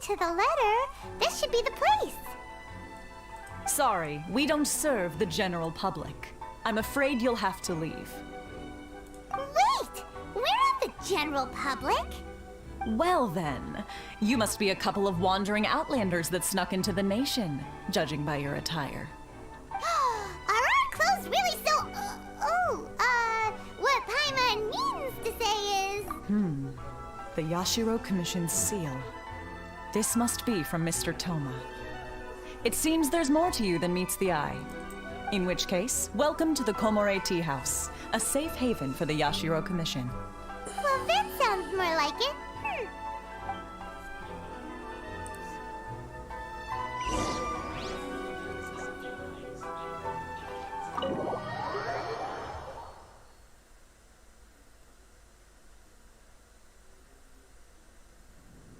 To the letter, this should be the place. Sorry, we don't serve the general public. I'm afraid you'll have to leave. Wait! We're not the general public! Well then, you must be a couple of wandering outlanders that snuck into the nation, judging by your attire. Are our clothes really so... what Paimon means to say is... The Yashiro Commission's seal. This must be from Mr. Toma. It seems there's more to you than meets the eye. In which case, welcome to the Komore Tea House, a safe haven for the Yashiro Commission. Well, that sounds more like it.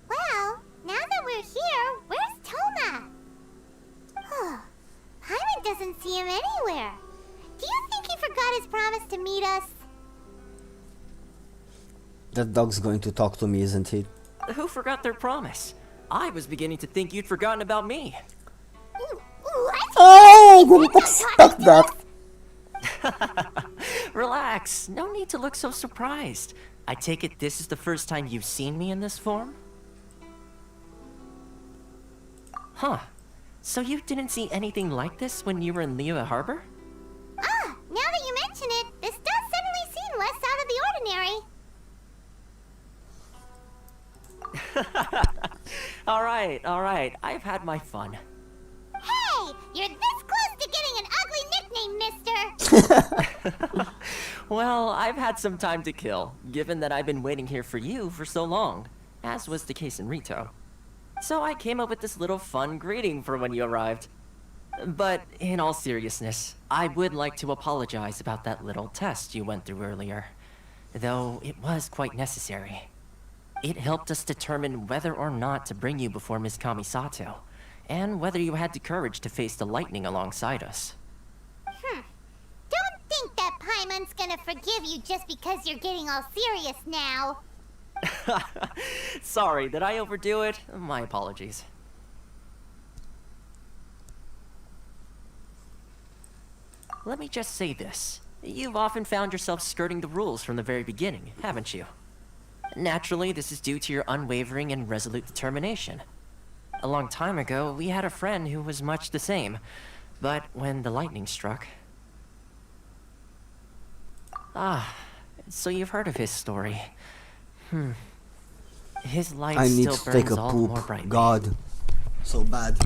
Well, now that we're here, where's Toma? Paimon doesn't see him anywhere. Do you think he forgot his promise to meet us? That dog's going to talk to me, isn't he? Who forgot their promise? I was beginning to think you'd forgotten about me. Oh, I didn't expect that. Relax. No need to look so surprised. I take it this is the first time you've seen me in this form? Huh. So you didn't see anything like this when you were in Liyue Harbor? Now that you mention it, all right. I've had my fun. Hey, you're this close to getting an ugly nickname, mister. Well, I've had some time to kill, given that I've been waiting here for you for so long, as was the case in Rito. So I came up with this little fun greeting for when you arrived. But in all seriousness, I would like to apologize about that little test you went through earlier, though it was quite necessary. It helped us determine whether or not to bring you before Ms. Kamisato, and whether you had the courage to face the lightning alongside us. Don't think that Paimon's gonna forgive you just because you're getting all serious now. Sorry, did I overdo it? My apologies. Let me just say this. You've often found yourself skirting the rules from the very beginning, haven't you? Naturally, this is due to your unwavering and resolute determination. A long time ago, we had a friend who was much the same, but when the lightning struck... Ah, so you've heard of his story. His light I need still to take burns a all the more brightly. poop. God. So bad.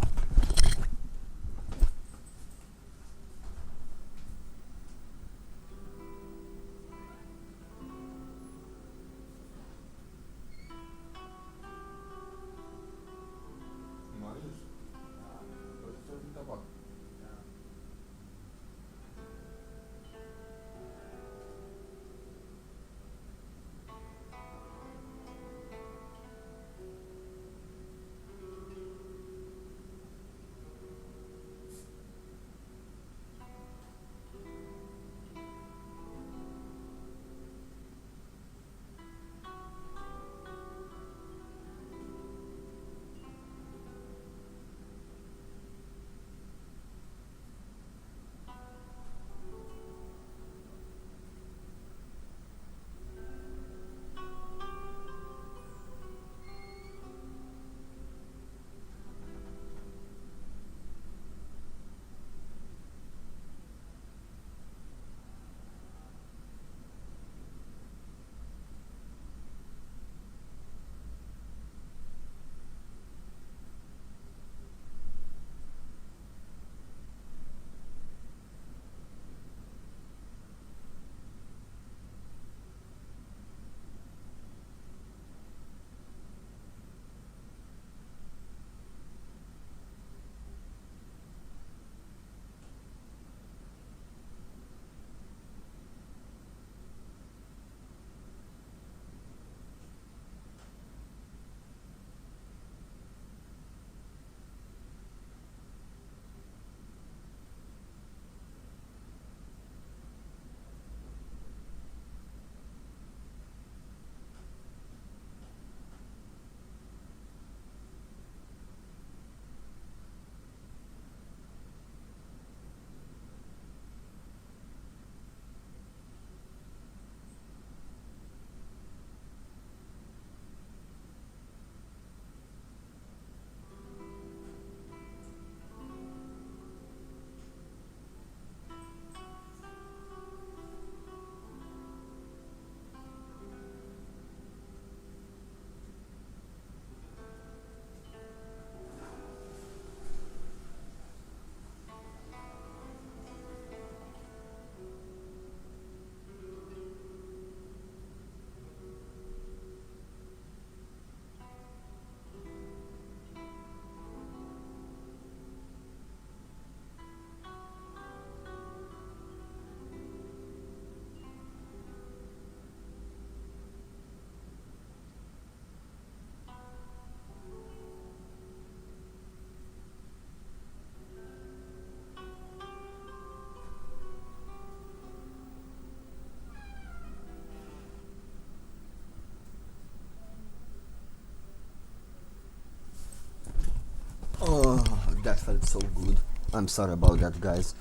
Oh, that felt so good. I'm sorry about that, guys.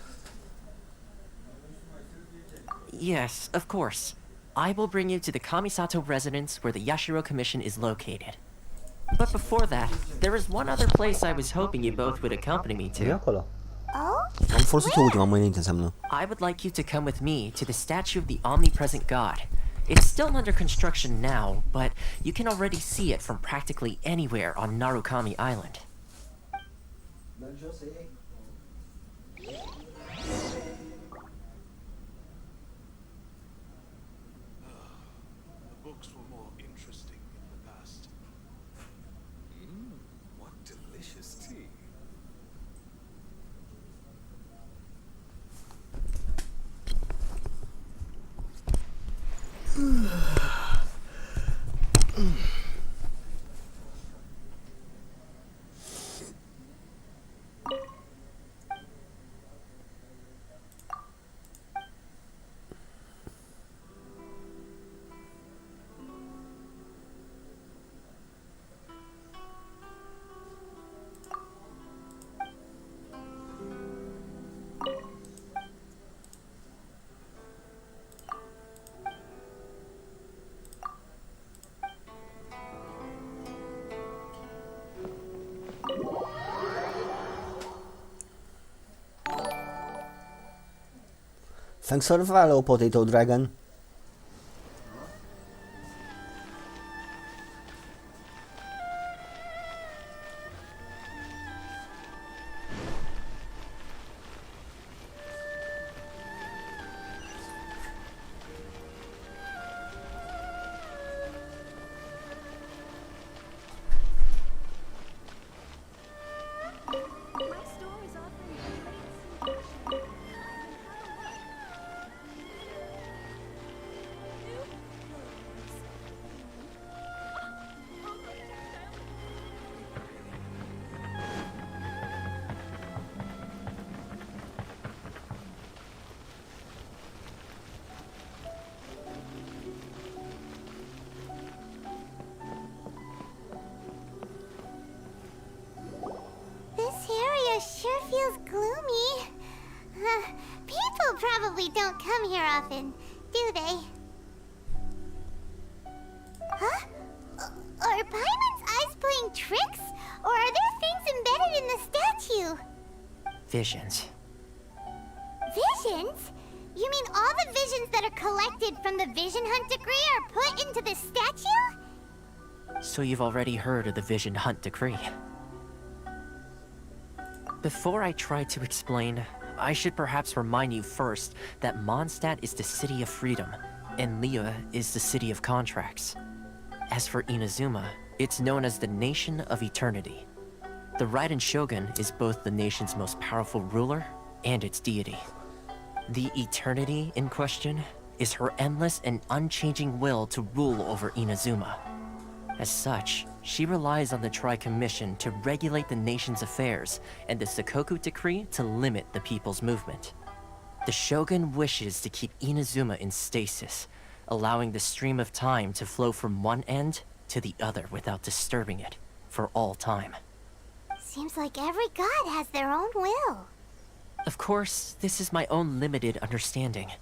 Yes, of course. I will bring you to the Kamisato residence where the Yashiro Commission is located. But before that, there is one other place I was hoping you both would accompany me to. Oh? Am forse tu ultima, mai înainte înseamnă. I would like you to come with me to the statue of the omnipresent god. It's still under construction now, but you can already see it from practically anywhere on Narukami Island. The books were more interesting in the past. What delicious tea. Thanks for the follow, Potato Dragon. Sure feels gloomy. People probably don't come here often, do they? Huh? Are Paimon's eyes playing tricks? Or are there things embedded in the statue? Visions. Visions? You mean all the visions that are collected from the Vision Hunt decree are put into the statue? So you've already heard of the Vision Hunt decree. Before I try to explain, I should perhaps remind you first that Mondstadt is the city of freedom, and Liyue is the city of contracts. As for Inazuma, it's known as the Nation of Eternity. The Raiden Shogun is both the nation's most powerful ruler and its deity. The Eternity in question is her endless and unchanging will to rule over Inazuma. As such, she relies on the Tri-Commission to regulate the nation's affairs and the Sakoku Decree to limit the people's movement. The Shogun wishes to keep Inazuma in stasis, allowing the stream of time to flow from one end to the other without disturbing it for all time. Seems like every god has their own will. Of course, this is my own limited understanding.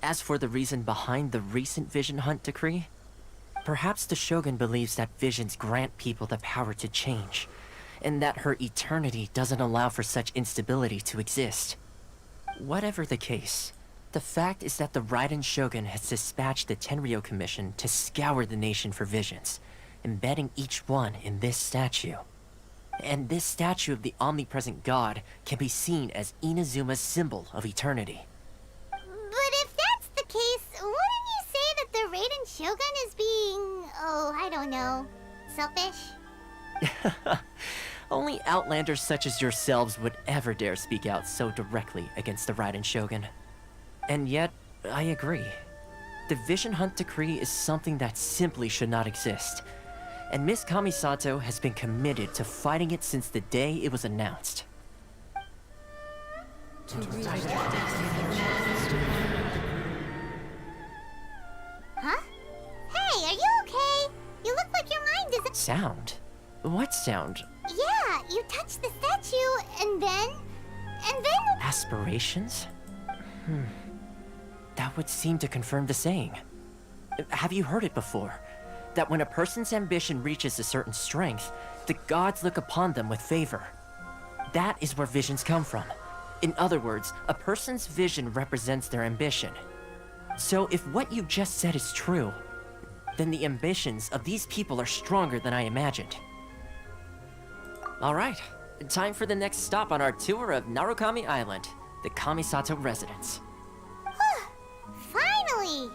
As for the reason behind the recent Vision Hunt decree, perhaps the Shogun believes that visions grant people the power to change, and that her eternity doesn't allow for such instability to exist. Whatever the case, the fact is that the Raiden Shogun has dispatched the Tenryo Commission to scour the nation for visions, embedding each one in this statue. And this statue of the omnipresent god can be seen as Inazuma's symbol of eternity. But if that's the case, wouldn't you say that the Raiden Shogun is being, I don't know, selfish? Only outlanders such as yourselves would ever dare speak out so directly against the Raiden Shogun. And yet, I agree. The Vision Hunt decree is something that simply should not exist. And Miss Kamisato has been committed to fighting it since the day it was announced. Huh? Hey, are you okay? You look like your mind isn't... Sound? What sound? Yeah, you touched the statue, and then... Aspirations? That would seem to confirm the saying. Have you heard it before? That when a person's ambition reaches a certain strength, the gods look upon them with favor. That is where visions come from. In other words, a person's vision represents their ambition. So if what you just said is true, then the ambitions of these people are stronger than I imagined. Alright, time for the next stop on our tour of Narukami Island, the Kamisato residence. Finally!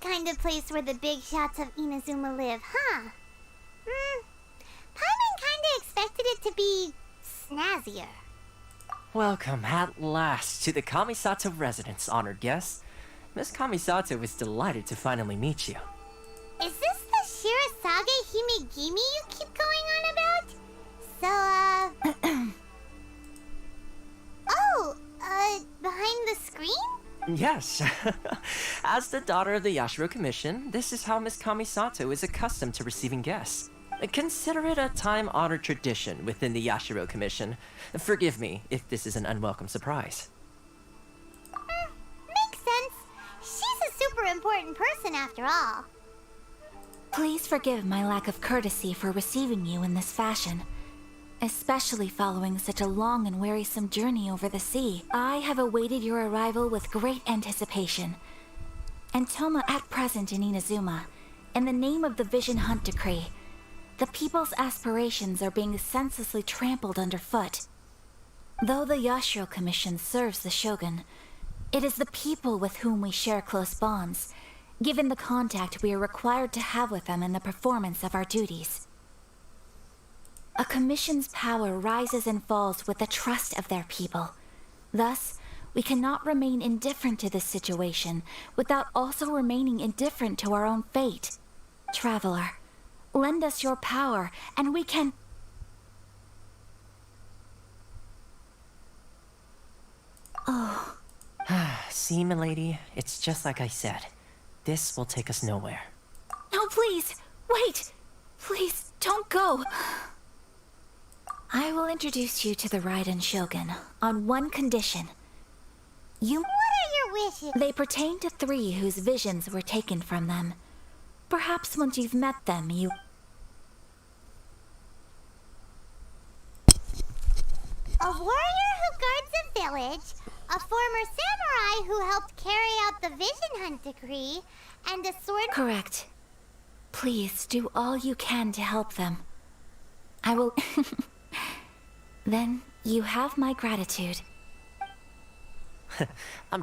Kind of place where the big shots of Inazuma live, huh? Paimon kinda expected it to be snazzier. Welcome at last to the Kamisato residence, honored guest. Miss Kamisato is delighted to finally meet you. Is this the Shirasage Himegimi you keep going on about? So, behind the screen? Yes. As the daughter of the Yashiro Commission, this is how Miss Kamisato is accustomed to receiving guests. Consider it a time-honored tradition within the Yashiro Commission. Forgive me if this is an unwelcome surprise. Makes sense. She's a super important person after all. Please forgive my lack of courtesy for receiving you in this fashion, especially following such a long and wearisome journey over the sea. I have awaited your arrival with great anticipation. And Toma at present in Inazuma, in the name of the Vision Hunt Decree, the people's aspirations are being senselessly trampled underfoot. Though the Yashiro Commission serves the Shogun, it is the people with whom we share close bonds, given the contact we are required to have with them in the performance of our duties. A commission's power rises and falls with the trust of their people. Thus, we cannot remain indifferent to this situation without also remaining indifferent to our own fate. Traveler, lend us your power, and we can... Oh. See, milady, it's just like I said. This will take us nowhere. No, please! Wait! Please, don't go! I will introduce you to the Raiden Shogun on one condition. What are your wishes? They pertain to 3 whose visions were taken from them. Perhaps once you've met them, you... A warrior who guards a village, a former samurai who helped carry out the Vision Hunt Decree, and a sword... Correct. Please do all you can to help them. I will... Then you have my gratitude. I'm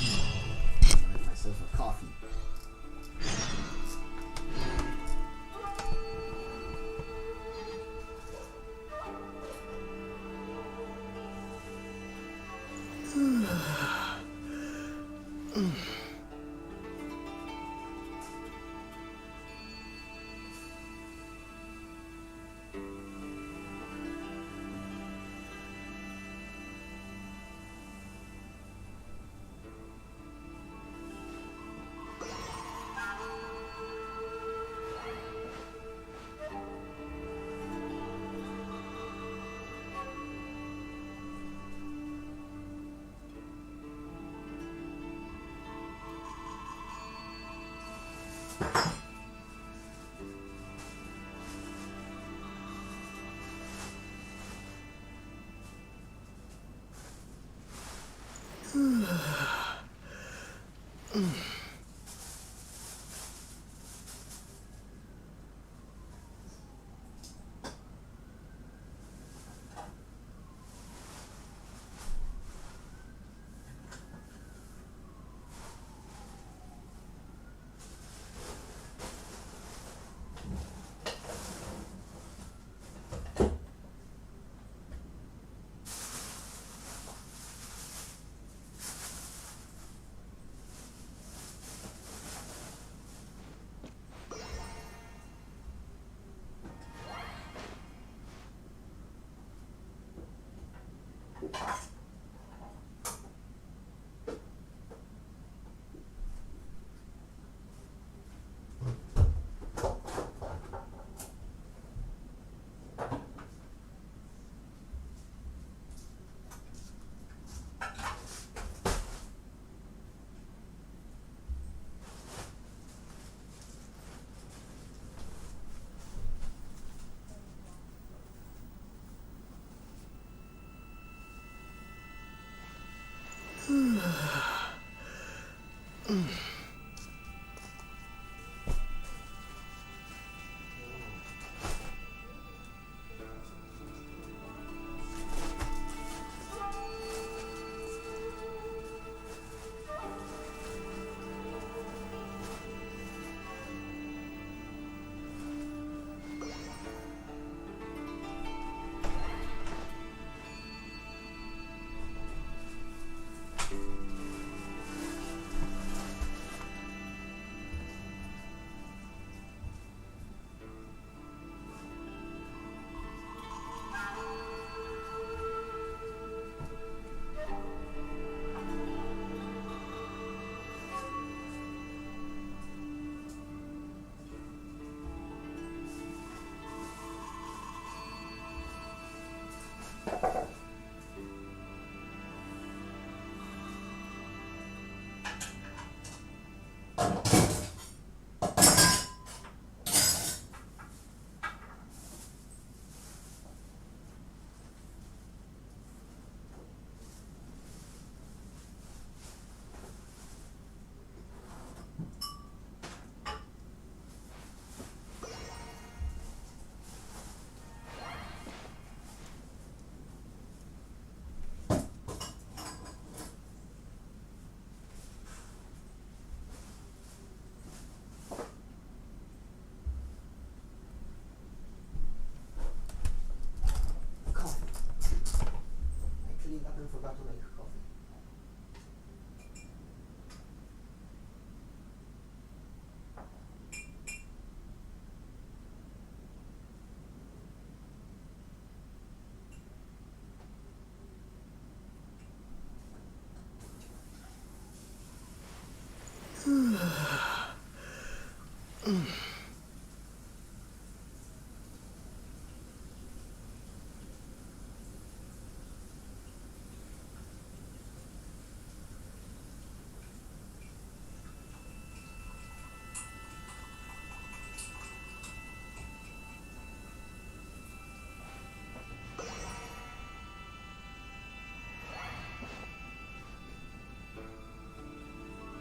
Make myself a coffee.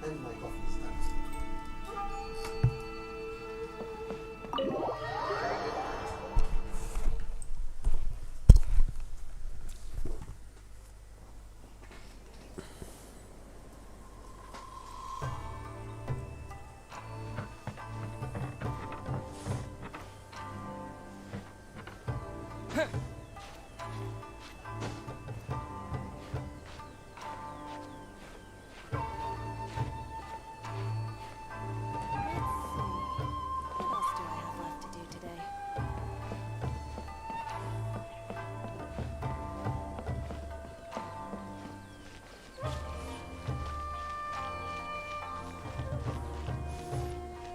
And my coffee's done.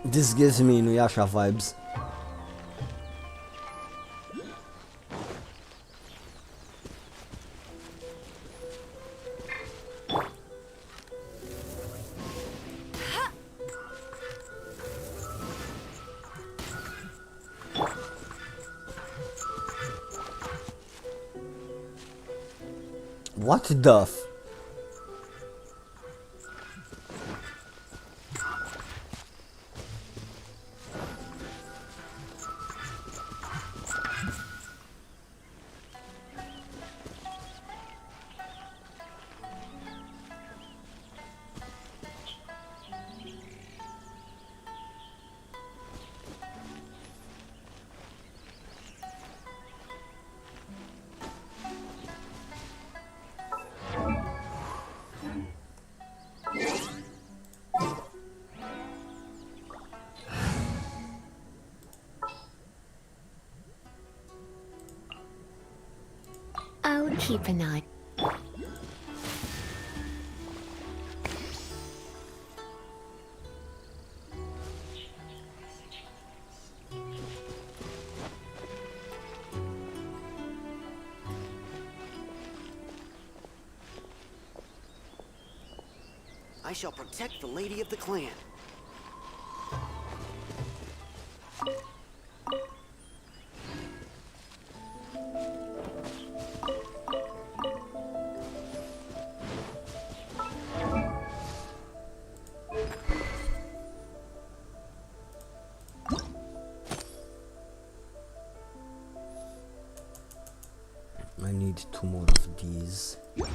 This gives me Inuyasha vibes. What the f- I'll keep an eye. I shall protect the lady of the clan. I need 2 more of these. Do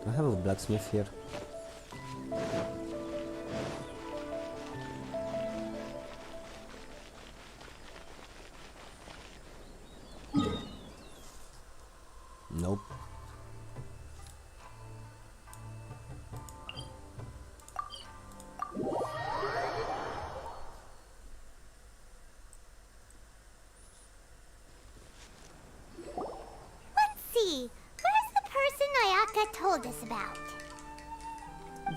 I have a blacksmith here? Nope. See, where's the person Ayaka told us about?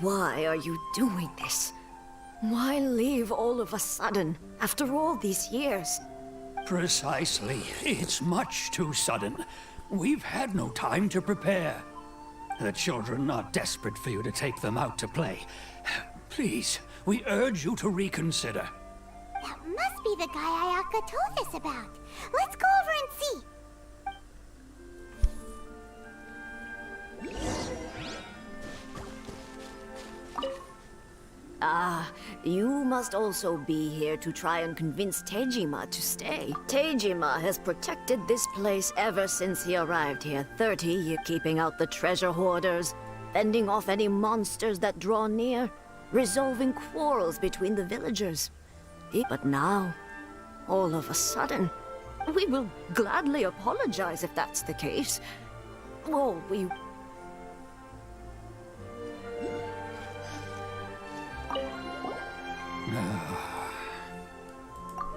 Why are you doing this? Why leave all of a sudden, after all these years? Precisely. It's much too sudden. We've had no time to prepare. The children are desperate for you to take them out to play. Please, we urge you to reconsider. That must be the guy Ayaka told us about. Let's go over and see. Ah, you must also be here to try and convince Tejima to stay. Tejima has protected this place ever since he arrived here 30 years, keeping out the treasure hoarders, fending off any monsters that draw near, resolving quarrels between the villagers. But now, all of a sudden, we will gladly apologize if that's the case. Well, we...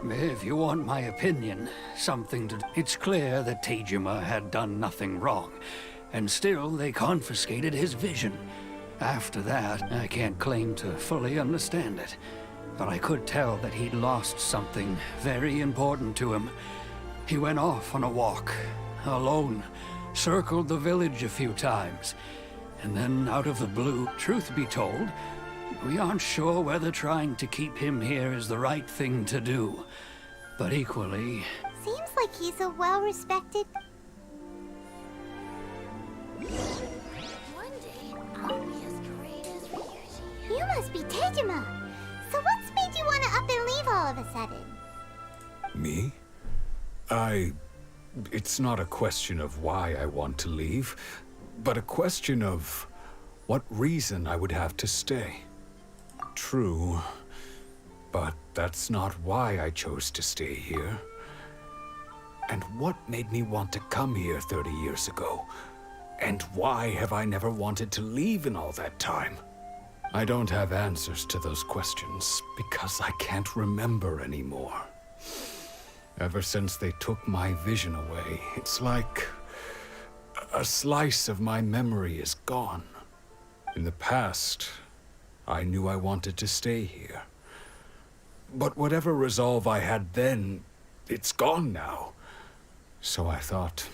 If you want my opinion, it's clear that Tejima had done nothing wrong, and still they confiscated his vision. After that, I can't claim to fully understand it. But I could tell that he'd lost something very important to him. He went off on a walk, alone, circled the village a few times, and then out of the blue, truth be told, we aren't sure whether trying to keep him here is the right thing to do. But equally... Seems like he's a well-respected... One day, I'll be as great as Ryuji. You must be Tejima. So what's made you want to up and leave all of a sudden? Me? It's not a question of why I want to leave, but a question of what reason I would have to stay. True, but that's not why I chose to stay here. And what made me want to come here 30 years ago? And why have I never wanted to leave in all that time? I don't have answers to those questions because I can't remember anymore. Ever since they took my vision away, it's like a slice of my memory is gone. In the past, I knew I wanted to stay here. But whatever resolve I had then, it's gone now. So I thought,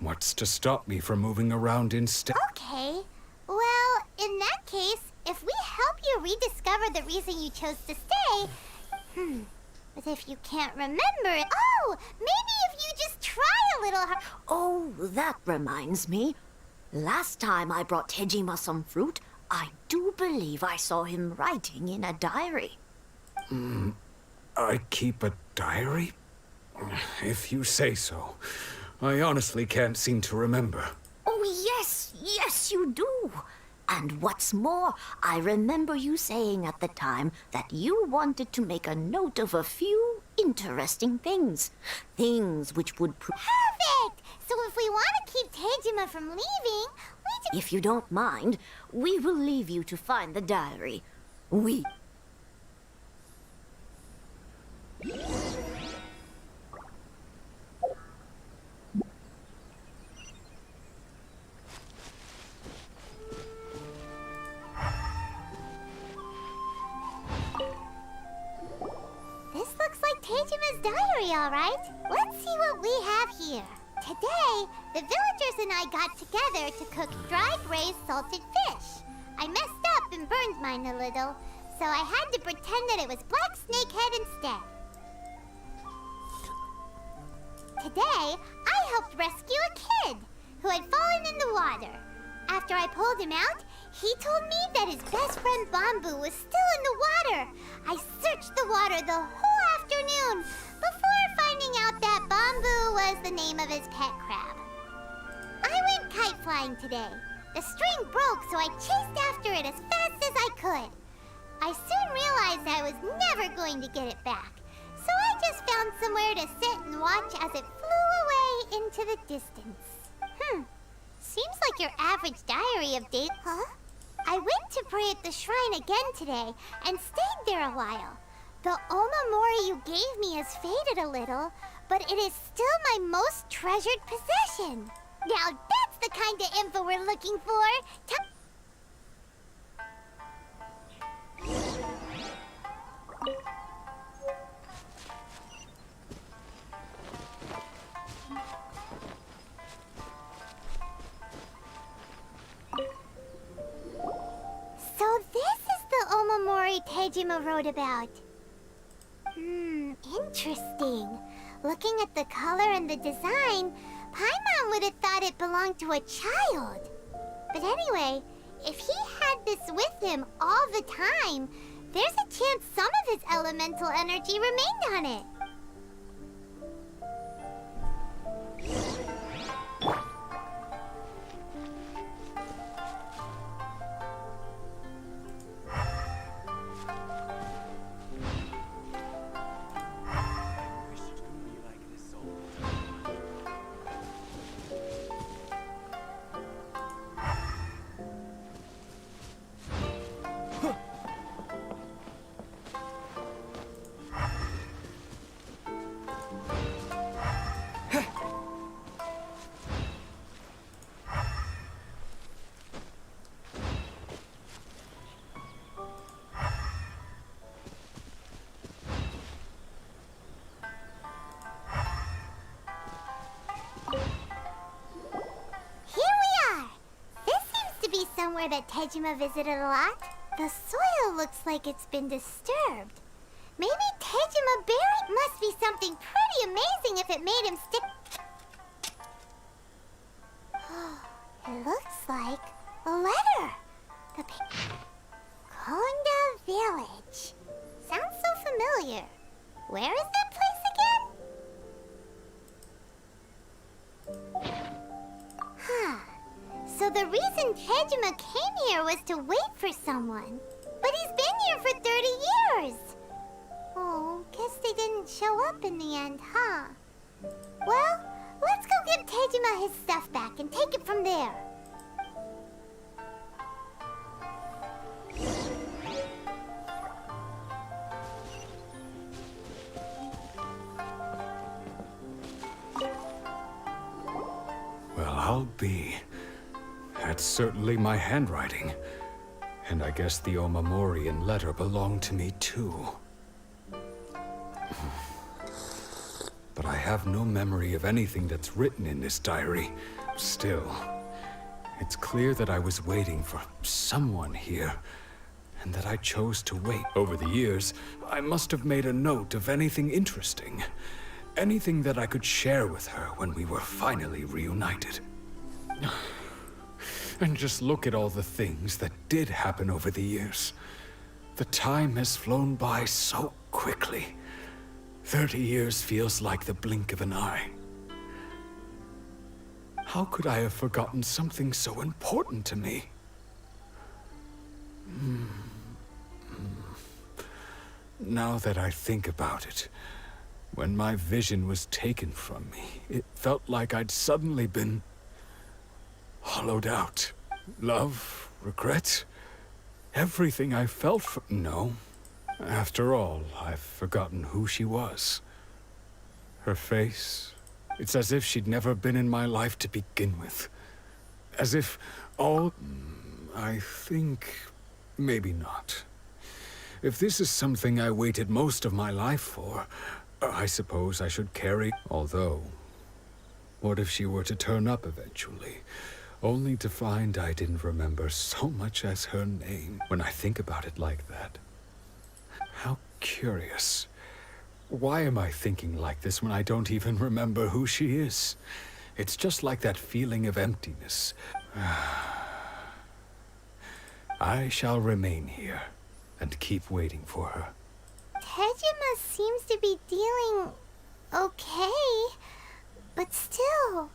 what's to stop me from moving around instead? Okay. Well, in that case, if we help you rediscover the reason you chose to stay... But if you can't remember it... Oh! Maybe if you just try a little hard... Oh, that reminds me. Last time I brought Tejima some fruit, I do believe I saw him writing in a diary. I keep a diary? If you say so. I honestly can't seem to remember. Oh, yes, you do. And what's more, I remember you saying at the time that you wanted to make a note of a few interesting things. Things which would Perfect! So if we want to keep Tejima from leaving, we If you don't mind, we will leave you to find the diary. We... This looks like Tejima's diary, all right. Let's see what we have here. Today, the villagers and I got together to cook dried braised salted fish. I messed up and burned mine a little, so I had to pretend that it was black snakehead instead. Today, I helped rescue a kid who had fallen in the water. After I pulled him out, he told me that his best friend Bamboo was still in the water. I searched the water the whole afternoon before finding out that Bamboo was the name of his pet crab. I went kite flying today. The string broke, so I chased after it as fast as I could. I soon realized I was never going to get it back, so I just found somewhere to sit and watch as it flew away into the distance. Seems like your average diary of days. Huh? I went to pray at the shrine again today and stayed there a while. The Omamori you gave me has faded a little, but it is still my most treasured possession. Now that's the kind of info we're looking for. So this is the Omamori Tejima wrote about. Interesting. Looking at the color and the design, Paimon would have thought it belonged to a child. But anyway, if he had this with him all the time, there's a chance some of his elemental energy remained on it. somewhere that Tejima visited a lot? The soil looks like it's been disturbed. Maybe Tejima buried... Must be something pretty amazing if it made him stick... It looks like a letter. The Konda Village. Sounds so familiar. Where is that place again? Huh. So the reason Tejima came here was to wait for someone. But he's been here for 30 years. Oh, guess they didn't show up in the end, huh? Well, let's go give Tejima his stuff back and take it from there. Well, I'll be. That's certainly my handwriting. And I guess the Omamorian letter belonged to me too. But I have no memory of anything that's written in this diary. Still, it's clear that I was waiting for someone here, and that I chose to wait. Over the years, I must have made a note of anything interesting. Anything that I could share with her when we were finally reunited. And just look at all the things that did happen over the years. The time has flown by so quickly. 30 years feels like the blink of an eye. How could I have forgotten something so important to me? Now that I think about it, when my vision was taken from me, it felt like I'd suddenly been hollowed out. Love, regret, everything I felt for... No. After all, I've forgotten who she was. Her face, it's as if she'd never been in my life to begin with. As if all... I think... maybe not. If this is something I waited most of my life for, I suppose I should carry... Although, what if she were to turn up eventually? Only to find I didn't remember so much as her name. When I think about it like that. How curious. Why am I thinking like this when I don't even remember who she is? It's just like that feeling of emptiness. I shall remain here and keep waiting for her. Tejima seems to be dealing okay, but still,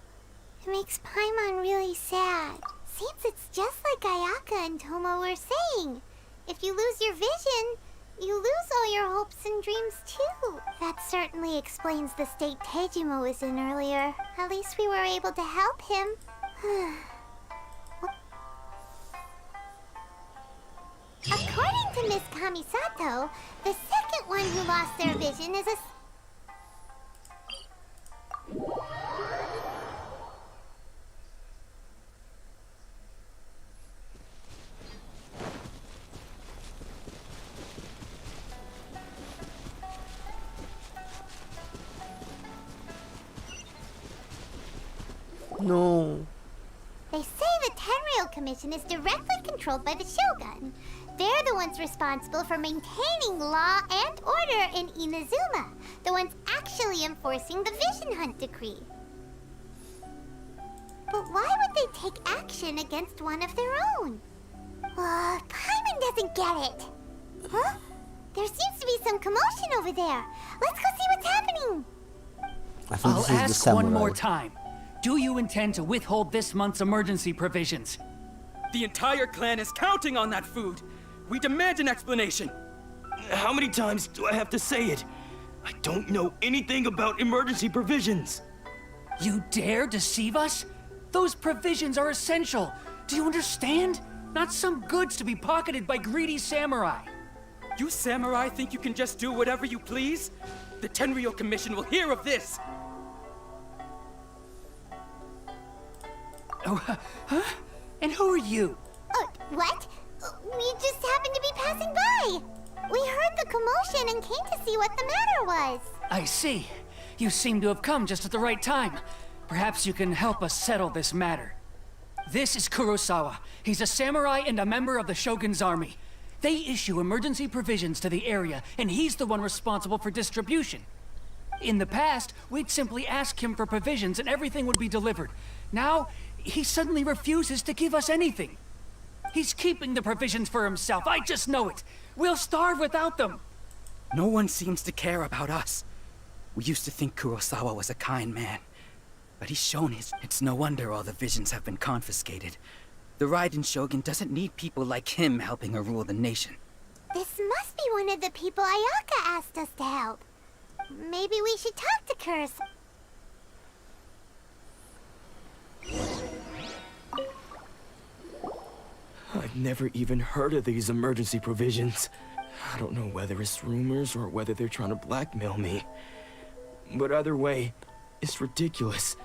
it makes Paimon really sad. Seems it's just like Ayaka and Toma were saying. If you lose your vision, you lose all your hopes and dreams too. That certainly explains the state Tejima was in earlier. At least we were able to help him. According to Miss Kamisato, the second one who lost their vision is a... No. They say the Tenryou Commission is directly controlled by the Shogun. They're the ones responsible for maintaining law and order in Inazuma. The ones actually enforcing the Vision Hunt decree. But why would they take action against one of their own? Paimon doesn't get it. Huh? There seems to be some commotion over there. Let's go see what's happening. I'll ask one more time. Do you intend to withhold this month's emergency provisions? The entire clan is counting on that food. We demand an explanation. How many times do I have to say it? I don't know anything about emergency provisions. You dare deceive us? Those provisions are essential. Do you understand? Not some goods to be pocketed by greedy samurai. You samurai think you can just do whatever you please? The Tenryou Commission will hear of this. Oh, huh? And who are you? What? We just happened to be passing by. We heard the commotion and came to see what the matter was. I see. You seem to have come just at the right time. Perhaps you can help us settle this matter. This is Kurosawa. He's a samurai and a member of the Shogun's army. They issue emergency provisions to the area, and he's the one responsible for distribution. In the past, we'd simply ask him for provisions and everything would be delivered. Now, he suddenly refuses to give us anything. He's keeping the provisions for himself, I just know it. We'll starve without them. No one seems to care about us. We used to think Kurosawa was a kind man. But he's shown it's no wonder all the visions have been confiscated. The Raiden Shogun doesn't need people like him helping her rule the nation. This must be one of the people Ayaka asked us to help. Maybe we should talk to Kurosawa. I've never even heard of these emergency provisions. I don't know whether it's rumors or whether they're trying to blackmail me. But either way, it's ridiculous.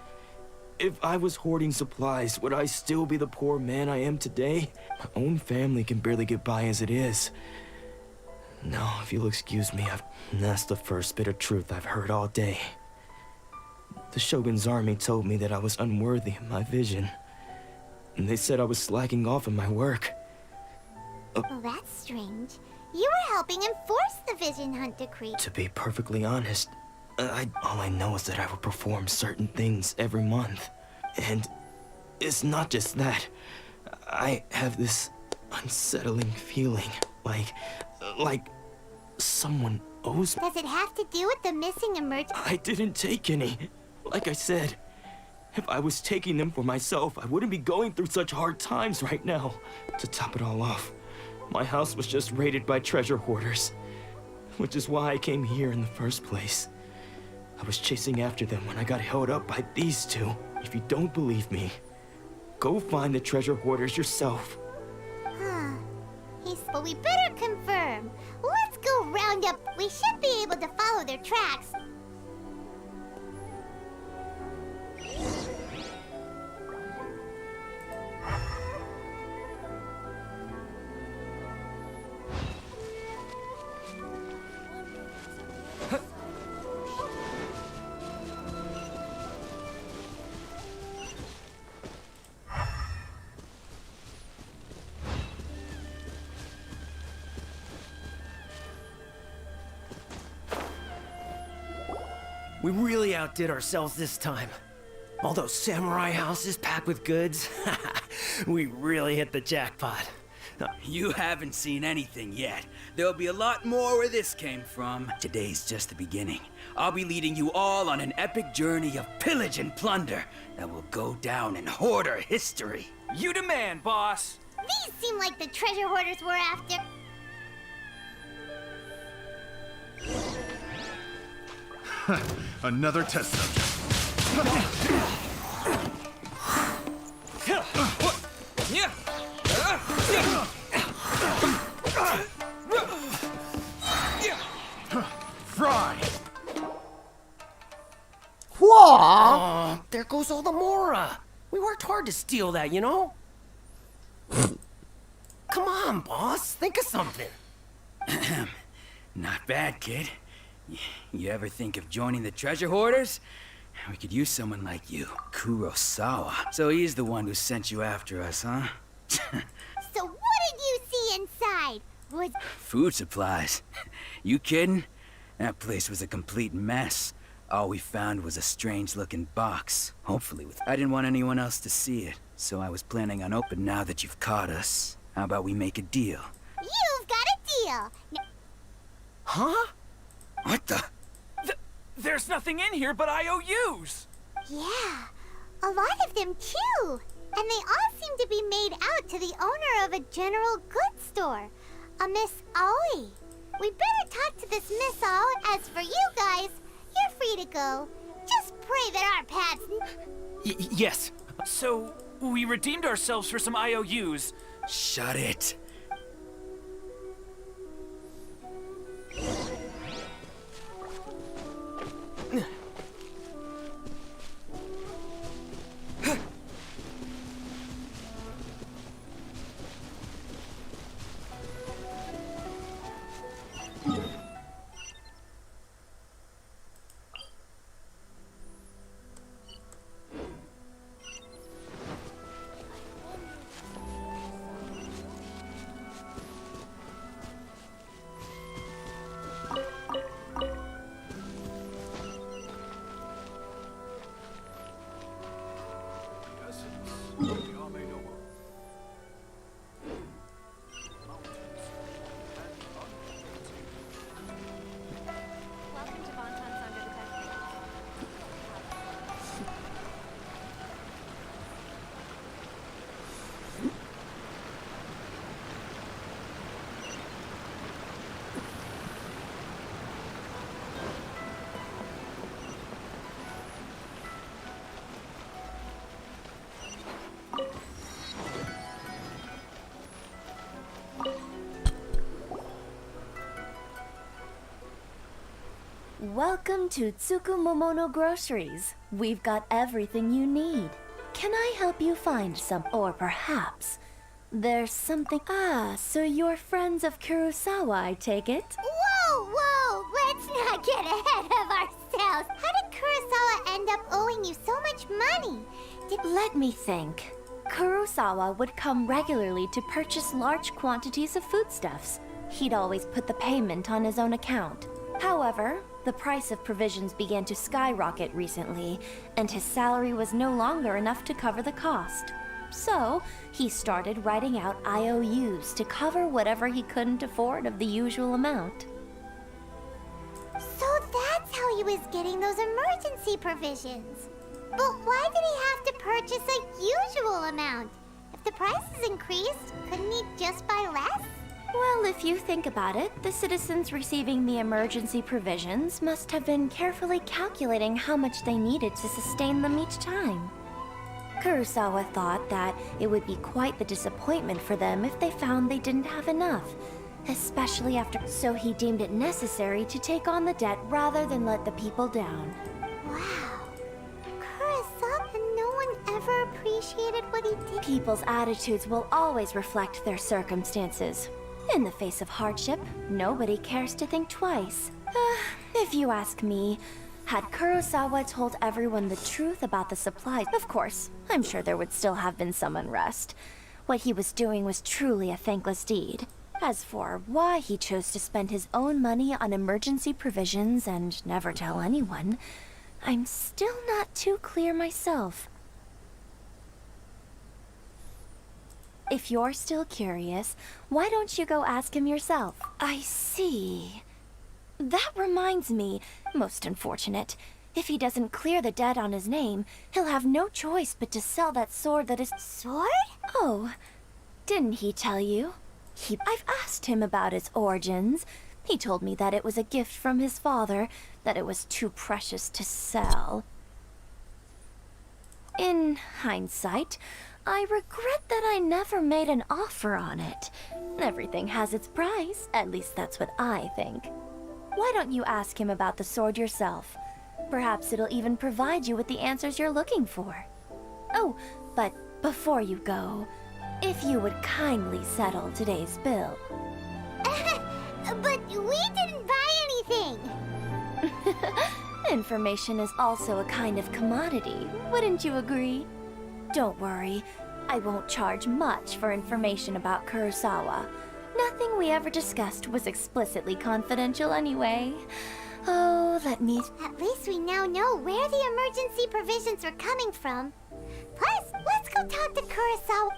If I was hoarding supplies, would I still be the poor man I am today? My own family can barely get by as it is. Now, if you'll excuse me, that's the first bit of truth I've heard all day. The Shogun's army told me that I was unworthy of my vision. And they said I was slacking off in my work. Well, that's strange. You were helping enforce the Vision Hunt decree. To be perfectly honest, all I know is that I will perform certain things every month. And it's not just that. I have this unsettling feeling, like someone owes me. Does it have to do with the missing emergency? I didn't take any. Like I said, if I was taking them for myself, I wouldn't be going through such hard times right now. To top it all off, my house was just raided by treasure hoarders, which is why I came here in the first place. I was chasing after them when I got held up by these two. If you don't believe me, go find the treasure hoarders yourself. Huh. But we better confirm. Let's go round up. We should be able to follow their tracks. We really outdid ourselves this time. All those samurai houses packed with goods. We really hit the jackpot. You haven't seen anything yet. There'll be a lot more where this came from. Today's just the beginning. I'll be leading you all on an epic journey of pillage and plunder that will go down in hoarder history. You demand, boss. These seem like the treasure hoarders we're after. Another test subject. Fry! Whoa! There goes all the Mora. We worked hard to steal that, you know? Come on, boss. Think of something. Not bad, kid. You ever think of joining the treasure hoarders? We could use someone like you, Kurosawa. So he's the one who sent you after us, huh? So what did you see inside? Was Food supplies. You kidding? That place was a complete mess. All we found was a strange-looking box. Hopefully with... I didn't want anyone else to see it, so I was planning on open. Now that you've caught us, how about we make a deal? You've got a deal. Huh? What the? There's nothing in here but IOUs! Yeah, a lot of them too. And they all seem to be made out to the owner of a general goods store, a Miss Aoi. We better talk to this Miss Aoi. As for you guys, you're free to go. Just pray that our paths... Yes. So, we redeemed ourselves for some IOUs. Shut it. Welcome to Tsukumomono Groceries. We've got everything you need. Can I help you find some? Or perhaps there's something... Ah, so you're friends of Kurosawa, I take it? Whoa! Let's not get ahead of ourselves. How did Kurosawa end up owing you so much money? Let me think. Kurosawa would come regularly to purchase large quantities of foodstuffs. He'd always put the payment on his own account. However, the price of provisions began to skyrocket recently, and his salary was no longer enough to cover the cost. So, he started writing out IOUs to cover whatever he couldn't afford of the usual amount. So that's how he was getting those emergency provisions. But why did he have to purchase a usual amount? If the prices increased, couldn't he just buy less? Well, if you think about it, the citizens receiving the emergency provisions must have been carefully calculating how much they needed to sustain them each time. Kurosawa thought that it would be quite the disappointment for them if they found they didn't have enough, especially after... So he deemed it necessary to take on the debt rather than let the people down. Wow. Kurosawa, no one ever appreciated what he did. People's attitudes will always reflect their circumstances. In the face of hardship, nobody cares to think twice. If you ask me, had Kurosawa told everyone the truth about the supplies, of course, I'm sure there would still have been some unrest. What he was doing was truly a thankless deed. As for why he chose to spend his own money on emergency provisions and never tell anyone, I'm still not too clear myself. If you're still curious, why don't you go ask him yourself? I see. That reminds me, most unfortunate. If he doesn't clear the debt on his name, he'll have no choice but to sell that sword that is... Sword? Oh, didn't he tell you? I've asked him about its origins. He told me that it was a gift from his father, that it was too precious to sell. In hindsight, I regret that I never made an offer on it. Everything has its price, at least that's what I think. Why don't you ask him about the sword yourself? Perhaps it'll even provide you with the answers you're looking for. Oh, but before you go, if you would kindly settle today's bill. But we didn't buy anything! Information is also a kind of commodity, wouldn't you agree? Don't worry, I won't charge much for information about Kurosawa. Nothing we ever discussed was explicitly confidential anyway. Oh, let me... At least we now know where the emergency provisions were coming from. Plus, let's go talk to Kurosawa.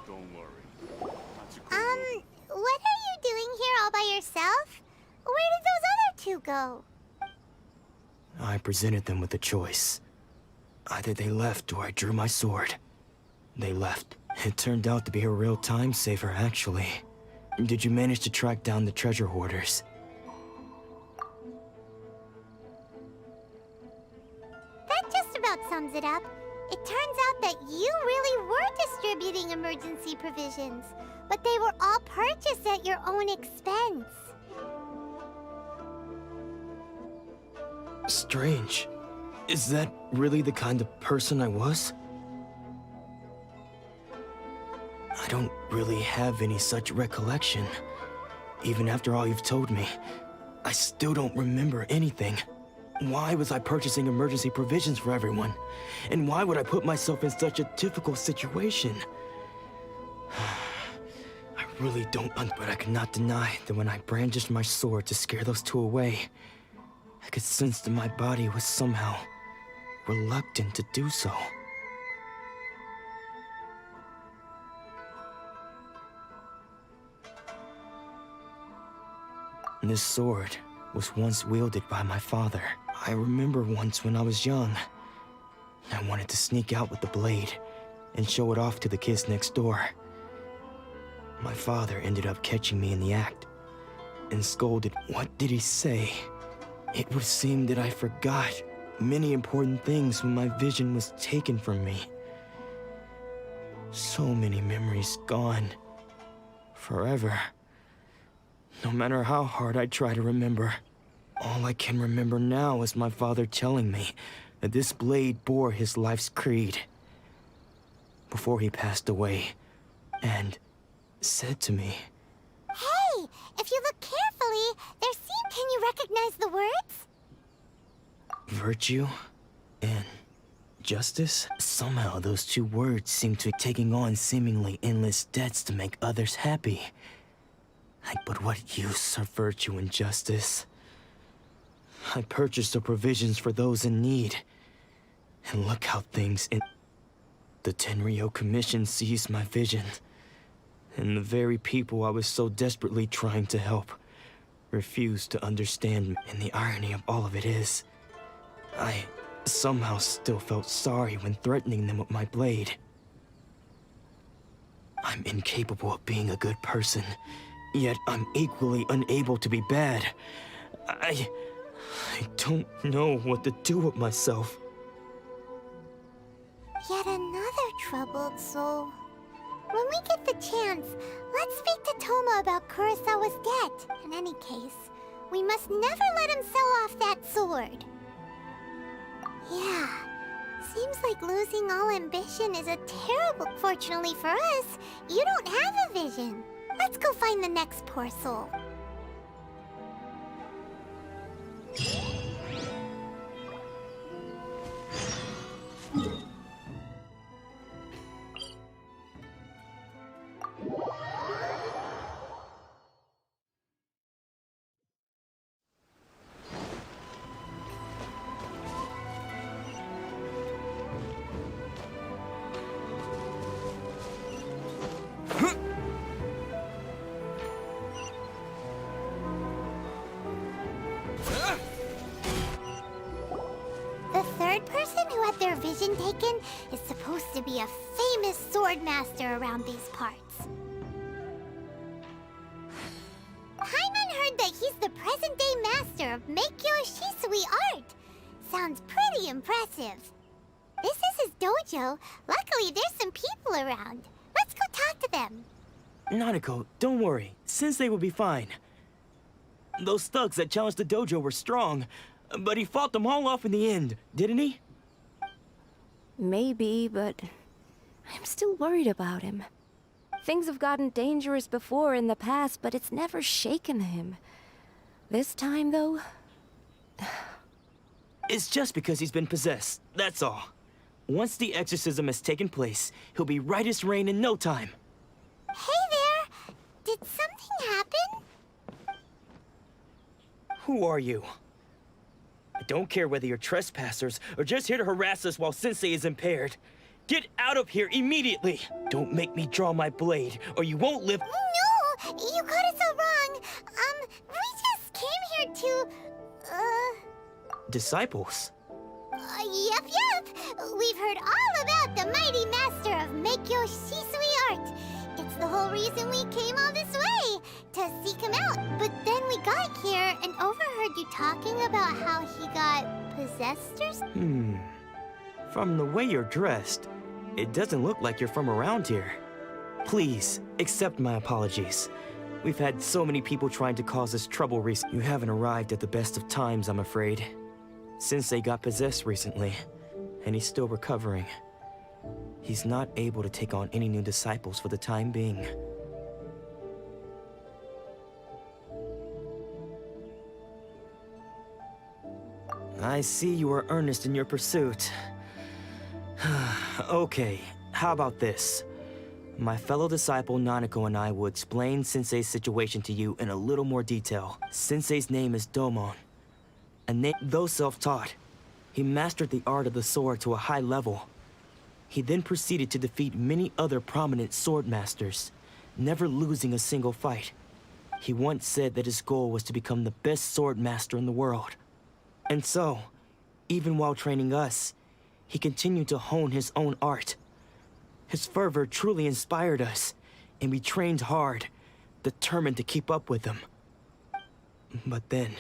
Don't worry. What are you doing here all by yourself? Where did those other two go? I presented them with a choice. Either they left or I drew my sword. They left. It turned out to be a real time saver, actually. Did you manage to track down the treasure hoarders? That just about sums it up. It turns out that you really were distributing emergency provisions, but they were all purchased at your own expense. Strange. Is that really the kind of person I was? I don't really have any such recollection. Even after all you've told me, I still don't remember anything. Why was I purchasing emergency provisions for everyone? And why would I put myself in such a difficult situation? really don't, but I cannot deny that when I brandished my sword to scare those two away, I could sense that my body was somehow reluctant to do so. This sword was once wielded by my father. I remember once when I was young, I wanted to sneak out with the blade and show it off to the kids next door. My father ended up catching me in the act and scolded. What did he say? It would seem that I forgot many important things when my vision was taken from me. So many memories gone forever. No matter how hard I try to remember, all I can remember now is my father telling me that this blade bore his life's creed before he passed away, and said to me, Hey, if you look carefully, can you recognize the words? virtue and justice? Somehow those two words seem to be taking on seemingly endless debts to make others happy. But what use are virtue and justice? I purchased the provisions for those in need, and look how things in... The Tenryo Commission seized my vision, and the very people I was so desperately trying to help refused to understand me. And the irony of all of it is, I somehow still felt sorry when threatening them with my blade. I'm incapable of being a good person, yet I'm equally unable to be bad. I don't know what to do with myself. Yet another troubled soul. When we get the chance, let's speak to Toma about Kurosawa's debt. In any case, we must never let him sell off that sword. Yeah, seems like losing all ambition is a terrible... Fortunately for us, you don't have a vision. Let's go find the next poor soul. The third person who had their vision taken is supposed to be a famous sword master around these parts. Paimon heard that he's the present-day master of Meikyo Shisui art. Sounds pretty impressive. This is his dojo. Luckily, there's some people around. Let's go talk to them. Nanako, don't worry. Sensei will be fine. Those thugs that challenged the dojo were strong, but he fought them all off in the end, didn't he? Maybe, but I'm still worried about him. Things have gotten dangerous before in the past, but it's never shaken him. This time, though... It's just because he's been possessed, that's all. Once the exorcism has taken place, he'll be right as rain in no time. Hey there! Did something happen? Who are you? I don't care whether you're trespassers or just here to harass us while Sensei is impaired. Get out of here immediately! Don't make me draw my blade, or you won't live— No! You got it so wrong! We just came here to... Disciples? Yep. We've heard all about the mighty master of Meikyo Shisui art. It's the whole reason we came all this way, to seek him out. But then we got here and overheard you talking about how he got possessed or something. From the way you're dressed, it doesn't look like you're from around here. Please, accept my apologies. We've had so many people trying to cause us trouble recently. You haven't arrived at the best of times, I'm afraid. Sensei got possessed recently, and he's still recovering. He's not able to take on any new disciples for the time being. I see you are earnest in your pursuit. Okay, how about this? My fellow disciple Nanako and I will explain Sensei's situation to you in a little more detail. Sensei's name is Domon. Though self-taught, he mastered the art of the sword to a high level. He then proceeded to defeat many other prominent sword masters, never losing a single fight. He once said that his goal was to become the best sword master in the world. And so, even while training us, he continued to hone his own art. His fervor truly inspired us, and we trained hard, determined to keep up with him. But then...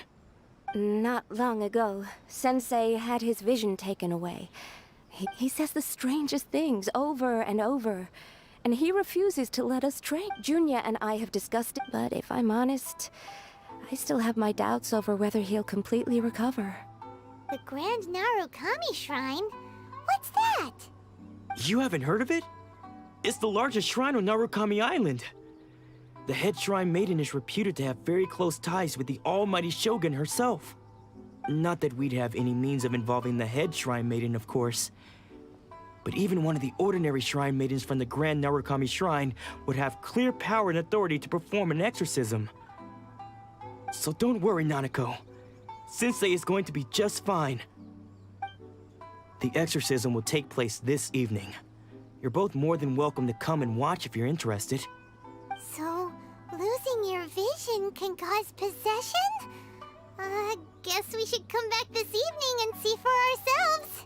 Not long ago, Sensei had his vision taken away. He says the strangest things over and over, and he refuses to let us train. Junya and I have discussed it, but if I'm honest, I still have my doubts over whether he'll completely recover. The Grand Narukami Shrine? What's that? You haven't heard of it? It's the largest shrine on Narukami Island. The head shrine maiden is reputed to have very close ties with the almighty Shogun herself. Not that we'd have any means of involving the head shrine maiden, of course. But even one of the ordinary shrine maidens from the Grand Narukami Shrine would have clear power and authority to perform an exorcism. So don't worry, Nanako. Sensei is going to be just fine. The exorcism will take place this evening. You're both more than welcome to come and watch if you're interested. So, losing your vision can cause possession? Guess we should come back this evening and see for ourselves.